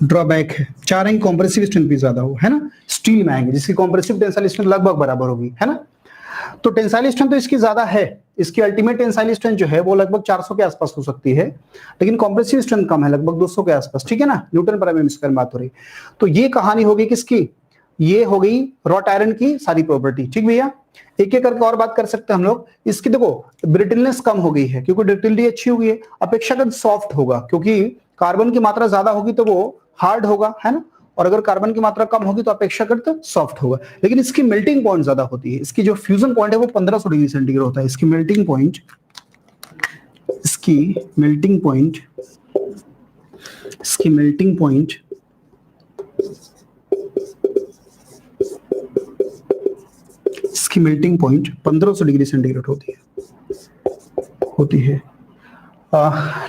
ड्रॉबैक है, चाह रहे हैं कॉम्प्रेसिव स्ट्रेंथ भी ज्यादा हो, है ना। स्टील में आएंगे जिसकी कॉम्प्रेसिव टेंसाइल स्ट्रेंथ लगभग बराबर होगी, है ना। तो टेंसाइल स्ट्रेंथ तो इसकी ज्यादा है, इसकी अल्टीमेट टेंसाइल स्ट्रेंथ जो है वो लगभग 400 के आसपास हो सकती है, लेकिन कॉम्प्रेसिव स्ट्रेंथ कम है, लगभग 200 के आसपास। ठीक है ना, न्यूटन पर एमएम स्क्वायर बात हो रही। तो ये कहानी होगी किसकी? ये हो गई रॉट आयरन की सारी प्रॉपर्टी। ठीक भैया, एक एक करके और बात कर सकते हैं हम लोग। इसकी देखो ब्रिटलनेस कम हो गई है क्योंकि डक्टिलिटी अच्छी हो गई है, अपेक्षाकृत सॉफ्ट होगा क्योंकि कार्बन की मात्रा ज्यादा होगी तो वो हार्ड होगा, है ना, और अगर कार्बन की मात्रा कम होगी तो अपेक्षाकृत सॉफ्ट होगा। लेकिन इसकी मेल्टिंग पॉइंट ज्यादा होती है, इसकी जो फ्यूजन पॉइंट है वो 1500 डिग्री सेंटीग्रेड होता है। इसकी मेल्टिंग पॉइंट, इसकी मेल्टिंग पॉइंट, इसकी मेल्टिंग पॉइंट इसकी मेल्टिंग पॉइंट 1500 डिग्री सेंटीग्रेड होती है।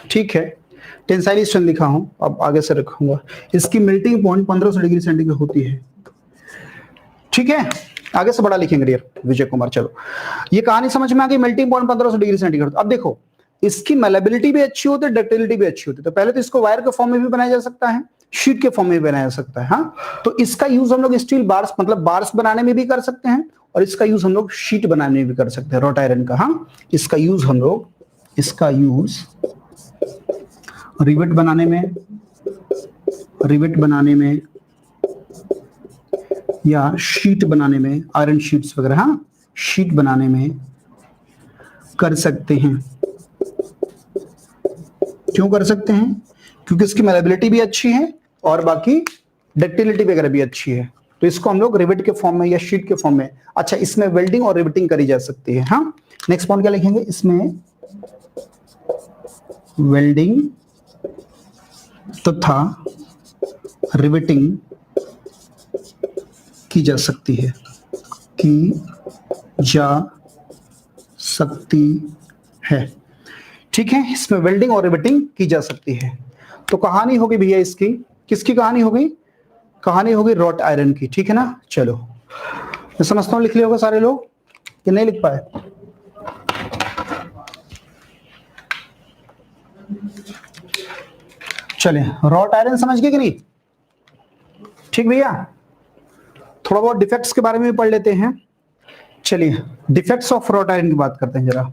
ठीक है, टेंसाइल स्ट्रेंथ लिखा हूं, अब आगे से रखूंगा। इसकी मेल्टिंग पॉइंट 1500 डिग्री सेंटीग्रेड होती है। ठीक है, आगे से बड़ा लिखेंगे डियर विजय कुमार। चलो, ये कहानी समझ में आ गई, मेल्टिंग पॉइंट 1500 डिग्री सेंटीग्रेड। अब देखो, इसकी मलेबिलिटी भी अच्छी होती है, डक्टिलिटी भी अच्छी होती है। तो पहले तो इसको वायर के फॉर्म में भी बनाया जा सकता है, शीट के फॉर्म में भी बनाया जा सकता है। हाँ, तो इसका यूज हम लोग स्टील बार्स, मतलब बार्स बनाने में भी कर सकते हैं, और इसका यूज हम लोग शीट बनाने में भी कर सकते हैं, रॉट आयरन का। हाँ, इसका यूज हम लोग, इसका यूज रिवेट बनाने में, रिवेट बनाने में या शीट बनाने में, आयरन शीट्स वगैरह, हाँ, शीट बनाने में कर सकते हैं। क्यों कर सकते हैं? क्योंकि इसकी मलेबिलिटी भी अच्छी है और बाकी डक्टिलिटी वगैरह भी अच्छी है। तो इसको हम लोग रिवेट के फॉर्म में या शीट के फॉर्म में, अच्छा, इसमें वेल्डिंग और रिवेटिंग करी जा सकती है। हाँ, नेक्स्ट पॉइंट क्या लिखेंगे? इसमें वेल्डिंग तथा रिवेटिंग की जा सकती है, की जा सकती है। ठीक है, इसमें वेल्डिंग और रिवेटिंग की जा सकती है। तो कहानी होगी भैया इसकी, किसकी कहानी होगी? कहानी होगी रॉट आयरन की। ठीक है ना। चलो, मैं समझता हूं लिख लिया होगा सारे लोग कि नहीं लिख पाए? चलिए, रॉट आयरन समझ गए कि नहीं? ठीक भैया, थोड़ा बहुत डिफेक्ट्स के बारे में भी पढ़ लेते हैं। चलिए, डिफेक्ट्स ऑफ रॉट आयरन की बात करते हैं जरा।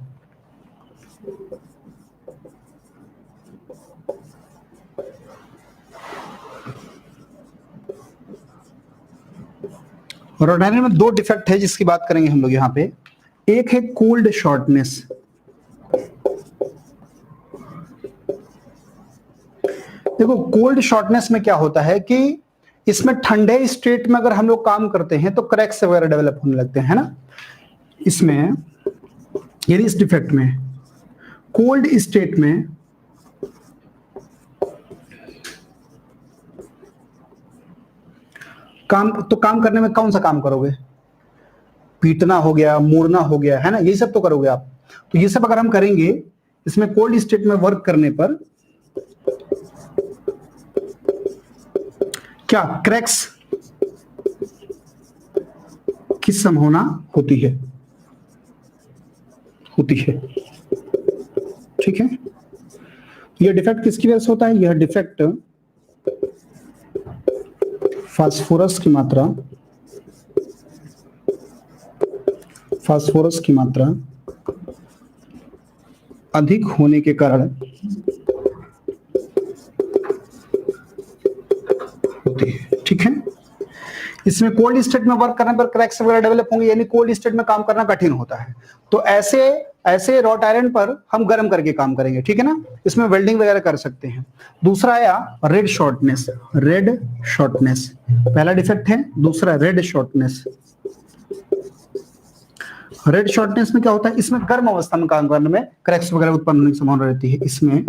रॉट आयरन में दो डिफेक्ट है जिसकी बात करेंगे हम लोग यहाँ पे। एक है कोल्ड शॉर्टनेस। देखो कोल्ड शॉर्टनेस में क्या होता है कि इसमें ठंडे स्टेट में अगर हम लोग काम करते हैं तो क्रैक्स वगैरह डेवलप होने लगते हैं, है ना। इसमें यानी इस डिफेक्ट में कोल्ड स्टेट में काम करने में कौन सा काम करोगे? पीटना हो गया, मोड़ना हो गया, है ना, यही सब तो करोगे आप। तो ये सब अगर हम करेंगे इसमें कोल्ड स्टेट में वर्क करने पर क्या क्रैक्स की संभावना होती है, ठीक है। यह डिफेक्ट किसकी वजह से होता है? यह डिफेक्ट फास्फोरस की मात्रा अधिक होने के कारण होती है, ठीक है। इसमें कोल्ड स्टेट में वर्क करने पर क्रैक्स वगैरह डेवलप होंगे, यानी कोल्ड स्टेट में काम करना कठिन होता है। तो ऐसे रॉट आयरन पर हम गर्म करके काम करेंगे, ठीक है ना। इसमें वेल्डिंग वगैरह कर सकते हैं। दूसरा आया रेड शॉर्टनेस। पहला डिफेक्ट है, दूसरा रेड शॉर्टनेस। रेड शॉर्टनेस में क्या होता है? इसमें गर्म अवस्था में काम करने में क्रैक्स वगैरह उत्पन्न होने की संभावना रहती है। इसमें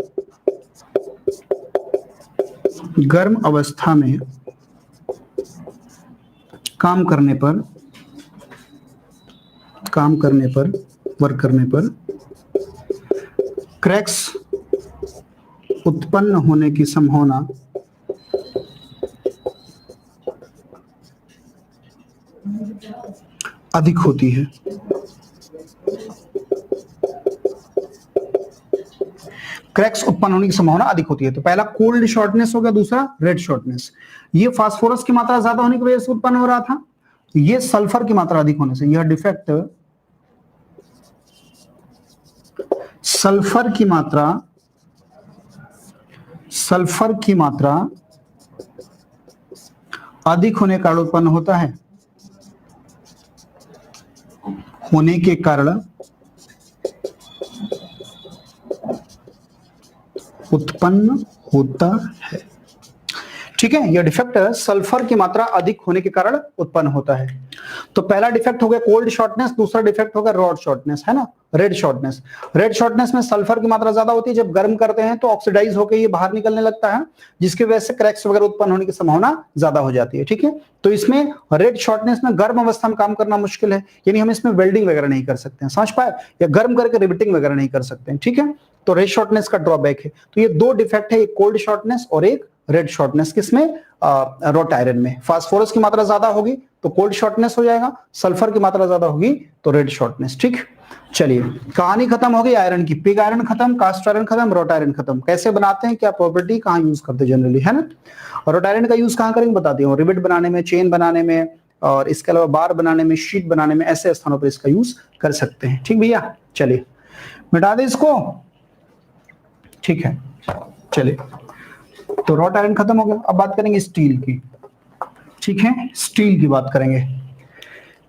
गर्म अवस्था में काम करने पर वर्क करने पर क्रैक्स उत्पन्न होने की संभावना अधिक होती है। क्रैक्स उत्पन्न होने की संभावना अधिक होती है। तो पहला कोल्ड शॉर्टनेस हो गया, दूसरा रेड शॉर्टनेस। ये फास्फोरस की मात्रा ज्यादा होने की वजह से उत्पन्न हो रहा था, ये सल्फर की मात्रा अधिक होने से। यह डिफेक्ट सल्फर की मात्रा अधिक होने के कारण उत्पन्न होता है, होने के कारण उत्पन्न होता है, ठीक है। यह डिफेक्ट सल्फर की मात्रा अधिक होने के कारण उत्पन्न होता है। तो पहला डिफेक्ट हो गया कोल्ड शॉर्टनेस, दूसरा डिफेक्ट होगा रॉड शॉर्टनेस, है ना, रेड शॉर्टनेस में सल्फर की मात्रा ज्यादा होती है। जब गर्म करते हैं तो ऑक्सीडाइज होकर ये बाहर निकलने लगता है, जिसकी वजह से क्रैक्स वगैरह उत्पन्न होने की संभावना ज्यादा हो जाती है, ठीक है। तो इसमें रेड शॉर्टनेस में गर्म अवस्था में काम करना मुश्किल है, यानी हम इसमें वेल्डिंग वगैरह नहीं कर सकते हैं, समझ पाए, या गर्म करके रिवेटिंग वगैरह नहीं कर सकते हैं, ठीक है। तो रेड शॉर्टनेस का ड्रॉबैक है। तो ये दो डिफेक्ट है, एक कोल्ड शॉर्टनेस और एक रेड शॉर्टनेस। किसमें? रॉट आयरन में। फास्फोरस की मात्रा ज्यादा होगी तो कोल्ड शॉर्टनेस हो जाएगा, सल्फर की मात्रा ज्यादा होगी तो रेड शॉर्टनेस, ठीक। चलिए कहानी खत्म हो गई आयरन की। पिग आयरन खत्म, कास्ट आयरन खत्म, रॉट आयरन खत्म। कैसे बनाते हैं, क्या प्रॉपर्टी, कहाँ यूज करते हैं जनरली, है ना। और रॉट आयरन का यूज कहाँ करेंगे बताती हूँ, रिवेट बनाने में, चेन बनाने में, और इसके अलावा बार बनाने में, शीट बनाने में, ऐसे स्थानों पर इसका यूज कर सकते हैं, ठीक भैया। चलिए मिटा दे इसको, ठीक है। चलिए तो रॉट आयरन खत्म हो गया। अब बात करेंगे स्टील की, ठीक है, स्टील की बात करेंगे।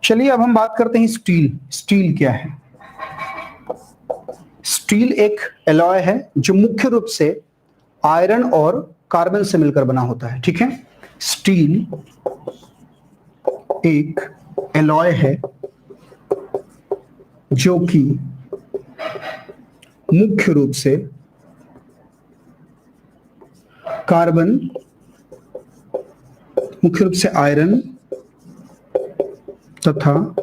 चलिए अब हम बात करते हैं स्टील क्या है। स्टील एक एलॉय है जो मुख्य रूप से आयरन और कार्बन से मिलकर बना होता है, ठीक है। स्टील एक एलॉय है जो कि मुख्य रूप से कार्बन, मुख्य रूप से आयरन तथा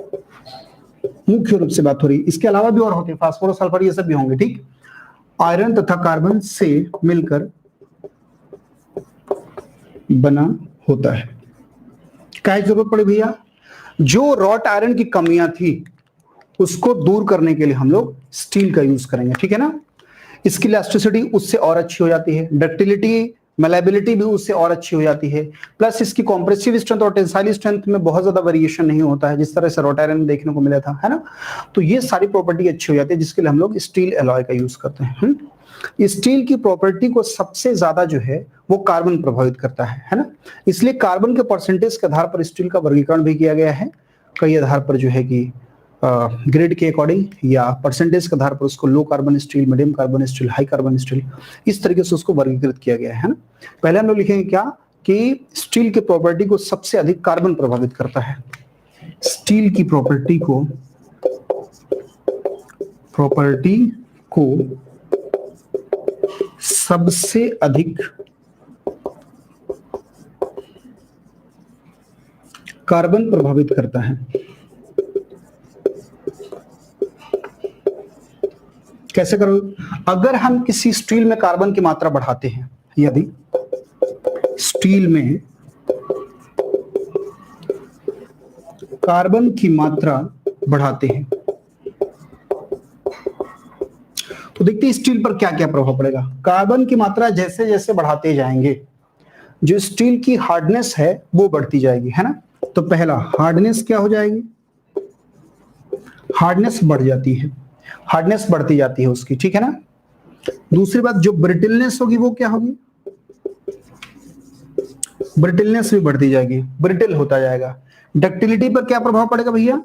मुख्य रूप से बात हो रही, इसके अलावा भी और होते हैं, फास्फोरस, सल्फर, ये सब भी होंगे, ठीक। आयरन तथा कार्बन से मिलकर बना होता है। क्या जरूरत पड़ी भैया? जो रॉट आयरन की कमियां थी उसको दूर करने के लिए हम लोग स्टील का यूज करेंगे, ठीक है ना। इसकी इलास्टिसिटी उससे और अच्छी हो जाती है, डक्टिलिटी मेलेबिलिटी भी उससे और अच्छी हो जाती है, प्लस इसकी कॉम्प्रेसिव स्ट्रेंथ और टेंसाइल स्ट्रेंथ में बहुत ज्यादा वेरिएशन नहीं होता है, जिस तरह से रोट आयरन में देखने को मिला था, है ना। तो ये सारी प्रॉपर्टी अच्छी हो जाती है, जिसके लिए हम लोग स्टील एलॉय का यूज करते हैं। स्टील की प्रॉपर्टी को सबसे ज्यादा जो है वो कार्बन प्रभावित करता है ना। इसलिए कार्बन के परसेंटेज के आधार पर स्टील का वर्गीकरण भी किया गया है, कई आधार पर जो है कि ग्रेड के अकॉर्डिंग या परसेंटेज के आधार पर उसको low carbon steel, medium carbon steel, high carbon steel, इस तरीके से उसको वर्गीकृत किया गया है ना। पहले हम लोग लिखेंगे क्या कि स्टील की प्रॉपर्टी को सबसे अधिक कार्बन प्रभावित करता है। स्टील की प्रॉपर्टी को सबसे अधिक कार्बन प्रभावित करता है। कैसे करो? अगर हम किसी स्टील में कार्बन की मात्रा बढ़ाते हैं, यदि स्टील में कार्बन की मात्रा बढ़ाते हैं तो देखते हैं स्टील पर क्या क्या प्रभाव पड़ेगा। कार्बन की मात्रा जैसे जैसे बढ़ाते जाएंगे, जो स्टील की हार्डनेस है वो बढ़ती जाएगी, है ना। तो पहला हार्डनेस क्या हो जाएगी? हार्डनेस बढ़ जाती है, हार्डनेस बढ़ती जाती है उसकी, ठीक है ना। दूसरी बात, जो ब्रिटलनेस होगी वो क्या होगी? ब्रिटलनेस भी बढ़ती जाएगी, ब्रिटल होता जाएगा। डक्टिलिटी पर क्या प्रभाव पड़ेगा भैया?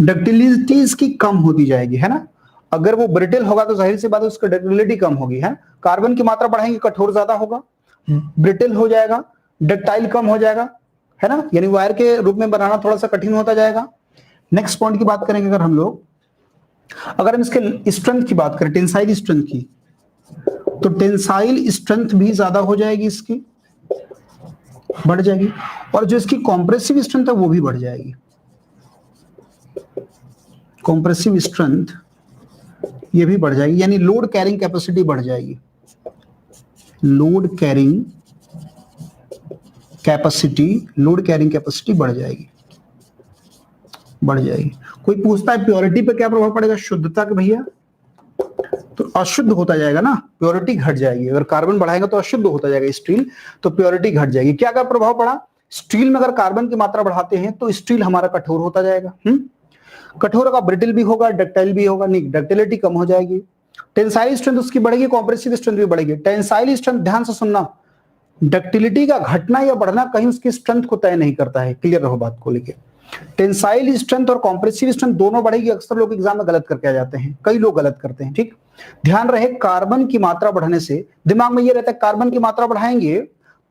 डक्टिलिटी इसकी कम होती जाएगी, है ना। अगर वो ब्रिटल होगा तो जाहिर सी बात है उसकी डक्टिलिटी कम होगी, है। कार्बन की मात्रा बढ़ाएंगे, कठोर ज्यादा होगा, ब्रिटल हो जाएगा, डक्टाइल कम हो जाएगा, है ना। यानी वायर के रूप में बनाना थोड़ा सा कठिन होता जाएगा। नेक्स्ट पॉइंट की बात करेंगे, अगर हम इसके स्ट्रेंथ की बात करें, टेंसाइल स्ट्रेंथ की, तो टेंसाइल स्ट्रेंथ भी ज्यादा हो जाएगी, इसकी बढ़ जाएगी, और जो इसकी कॉम्प्रेसिव स्ट्रेंथ है वो भी बढ़ जाएगी। कॉम्प्रेसिव स्ट्रेंथ ये भी बढ़ जाएगी, यानी लोड कैरिंग कैपेसिटी बढ़ जाएगी। लोड कैरिंग कैपेसिटी बढ़ जाएगी। कोई पूछता है प्योरिटी पे क्या प्रभाव पड़ेगा? शुद्धता के भैया, तो अशुद्ध होता जाएगा ना, प्योरिटी घट जाएगी। अगर कार्बन बढ़ाएगा तो अशुद्ध होता जाएगा स्टील, तो प्योरिटी घट जाएगी। क्या क्या प्रभाव पड़ा? स्टील में अगर कार्बन की मात्रा बढ़ाते हैं तो स्टील हमारा कठोर होता जाएगा, कठोर का ब्रिटल भी होगा, डक्टाइल भी होगा, नहीं डक्टिलिटी कम हो जाएगी, टेंसाइल स्ट्रेंथ उसकी बढ़ेगी, कॉम्प्रेसिव स्ट्रेंथ भी बढ़ेगी। टेंसाइल स्ट्रेंथ, ध्यान से सुनना, डक्टिलिटी का घटना या बढ़ना कहीं उसकी स्ट्रेंथ को तय नहीं करता है, क्लियर रहो बात को लेके। टेंसाइल स्ट्रेंथ और कॉम्प्रेसिव स्ट्रेंथ दोनों बढ़ेगी। अक्सर लोग एग्जाम में गलत करके आ जाते हैं, कई लोग गलत करते हैं, ठीक। ध्यान रहे, कार्बन की मात्रा बढ़ने से दिमाग में ये रहता है कार्बन की मात्रा बढ़ाएंगे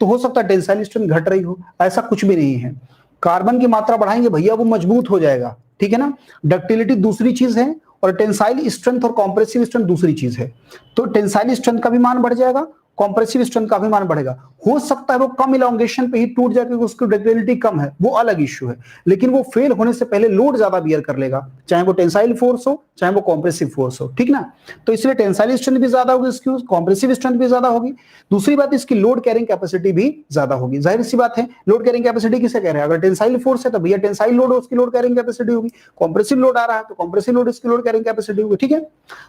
तो हो सकता है टेंसाइल स्ट्रेंथ घट रही हो, ऐसा कुछ भी नहीं है। कार्बन की मात्रा बढ़ाएंगे भैया वो मजबूत हो जाएगा, ठीक है ना। डक्टिलिटी दूसरी चीज है और टेंसाइल स्ट्रेंथ और कॉम्प्रेसिव स्ट्रेंथ दूसरी चीज है। तो टेंसाइल स्ट्रेंथ का भी मान बढ़ जाएगा, कॉम्प्रेसिव स्ट्रेंथ का भी मान बढ़ेगा। हो सकता है वो कम इलॉन्गेशन पे ही टूट जाए क्योंकि उसकी डक्टिलिटी कम है, वो अलग इश्यू है, लेकिन वो फेल होने से पहले लोड ज्यादा बियर कर लेगा, चाहे वो टेंसाइल फोर्स हो चाहे वो कॉम्प्रेसिव फोर्स हो, ठीक ना। तो इसलिए टेंसाइल स्ट्रेंथ भी ज्यादा होगी इसकी, कॉम्प्रेसिव स्ट्रेंथ भी ज्यादा होगी। दूसरी बात, इसकी लोड कैरिंग कैपेसिटी भी ज्यादा होगी। जाहिर सी बात है, लोड कैरिंग कैपेसिटी किसे कह रहे हैं? अगर टेंसाइल फोर्स है तो भैया टेंसाइल लोड उसकी लोड कैरिंग कैपेसिटी होगी, कॉम्प्रेसिव लोड आ रहा है तो कॉम्प्रेसिव लोड इसकी लोड कैरिंग कैपेसिटी होगी, ठीक है।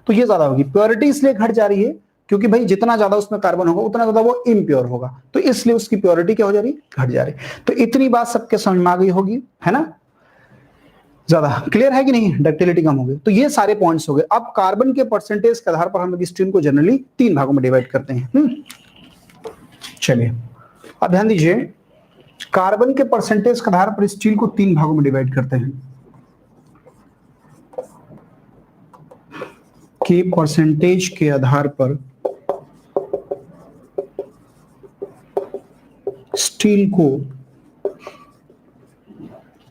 तो ये ज्यादा होगी। प्योरिटी इसलिए घट जा रही है क्योंकि भाई जितना ज्यादा उसमें कार्बन होगा उतना ज्यादा वो इम्प्योर होगा, तो इसलिए उसकी प्योरिटी क्या हो जा रही? घट जा रही। तो इतनी बात सबके समझ में आ गई होगी, है ना। ज्यादा क्लियर है कि नहीं? डक्टिलिटी कम हो गई। तो ये सारे पॉइंट्स हो गए। अब कार्बन के परसेंटेज के आधार पर हम लोग स्टील को जनरली 3 भागों में डिवाइड करते हैं। चलिए अब ध्यान दीजिए, कार्बन के परसेंटेज के आधार पर स्टील को 3 भागों में डिवाइड करते हैं। के परसेंटेज के आधार पर स्टील को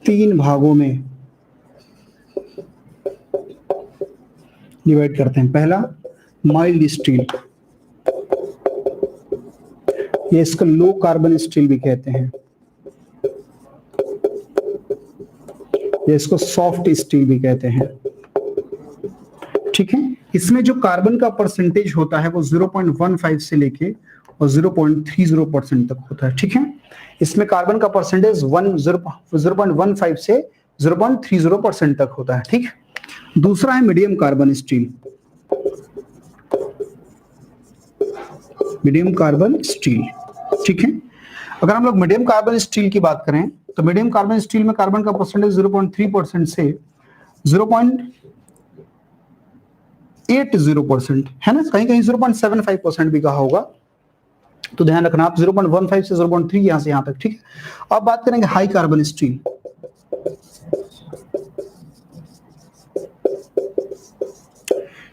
3 भागों में डिवाइड करते हैं। पहला माइल्ड स्टील, ये इसका लो कार्बन स्टील भी कहते हैं, ये इसको सॉफ्ट स्टील भी कहते हैं, ठीक है। इसमें जो कार्बन का परसेंटेज होता है वो 0.15 से लेके और 0.30% तक होता है, ठीक है। इसमें कार्बन का परसेंटेज 0.15 से 0.30% तक होता है, ठीक। दूसरा है medium carbon steel, medium carbon steel, ठीक है। अगर हम लोग मीडियम कार्बन स्टील की बात करें तो मीडियम कार्बन स्टील में कार्बन का परसेंटेज 0.3% से 0.80% है ना, कहीं कहीं 0.75% भी कहा होगा, तो ध्यान रखना आप 0.15 से 0.3 यहां से यहां तक, ठीक है। अब बात करेंगे हाई कार्बन स्टील।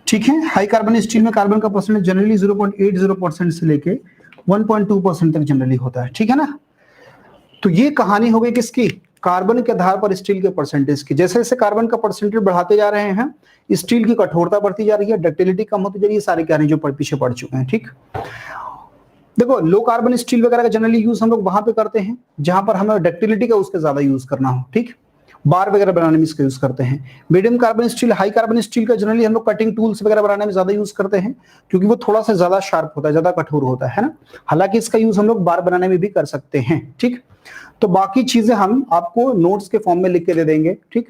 ठीक है, हाई कार्बन स्टील में कार्बन का परसेंटेज जनरली 0.80% से लेके 1.2% तक जनरली होता है, ठीक है ना। तो ये कहानी हो गई किसकी, कार्बन के आधार पर स्टील के परसेंटेज की। जैसे जैसे कार्बन का परसेंटेज बढ़ाते जा रहे हैं, स्टील की कठोरता बढ़ती जा रही है, डक्टिलिटी कम होती जा रही है, सारी कहानी जो पीछे पड़ चुके हैं, ठीक। देखो लो कार्बन स्टील वगैरह का जनरली यूज हम लोग वहां पे करते हैं जहां पर हमें डक्टिलिटी का उसके ज्यादा यूज करना हो, ठीक, बार वगैरह बनाने में इसका यूज करते हैं। Medium carbon steel, high carbon steel का जनरली हम लोग कटिंग टूल्स वगैरह बनाने में ज्यादा यूज करते हैं, क्योंकि वो थोड़ा सा ज्यादा शार्प होता है, ज्यादा कठोर होता है ना। हालांकि इसका यूज हम लोग बार बनाने में भी कर सकते हैं, ठीक। तो बाकी चीजें हम आपको नोट्स के फॉर्म में लिख के दे देंगे, ठीक।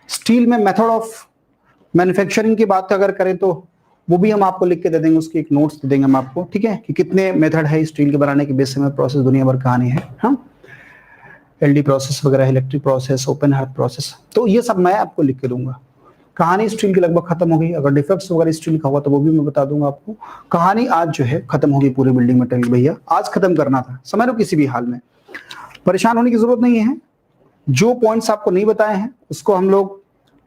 स्टील में मेथड ऑफ मैन्युफैक्चरिंग की बात अगर करें तो वो भी हम आपको लिख के दे देंगे, उसकी एक नोट्स दे देंगे हम आपको, ठीक है, कि कितने मेथड है स्टील के बनाने के, बेसिक में प्रोसेस दुनिया भर कहानी है, हाँ, एलडी प्रोसेस वगैरह, electric process, open heart process, तो ये सब मैं आपको लिख के दूंगा। कहानी स्टील की लगभग खत्म हो गई। अगर डिफेक्ट्स वगैरह स्टील का हुआ तो वो भी मैं बता दूंगा आपको। कहानी आज जो है खत्म होगी पूरी बिल्डिंग मटेरियल, भैया आज खत्म करना था, समझ लो, किसी भी हाल में परेशान होने की जरूरत नहीं है। जो पॉइंट्स आपको नहीं बताए हैं उसको हम लोग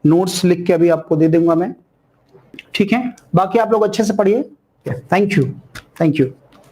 नोट्स लिख के अभी आपको दे दूंगा मैं, ठीक है। बाकी आप लोग अच्छे से पढ़िए। Thank you, thank you.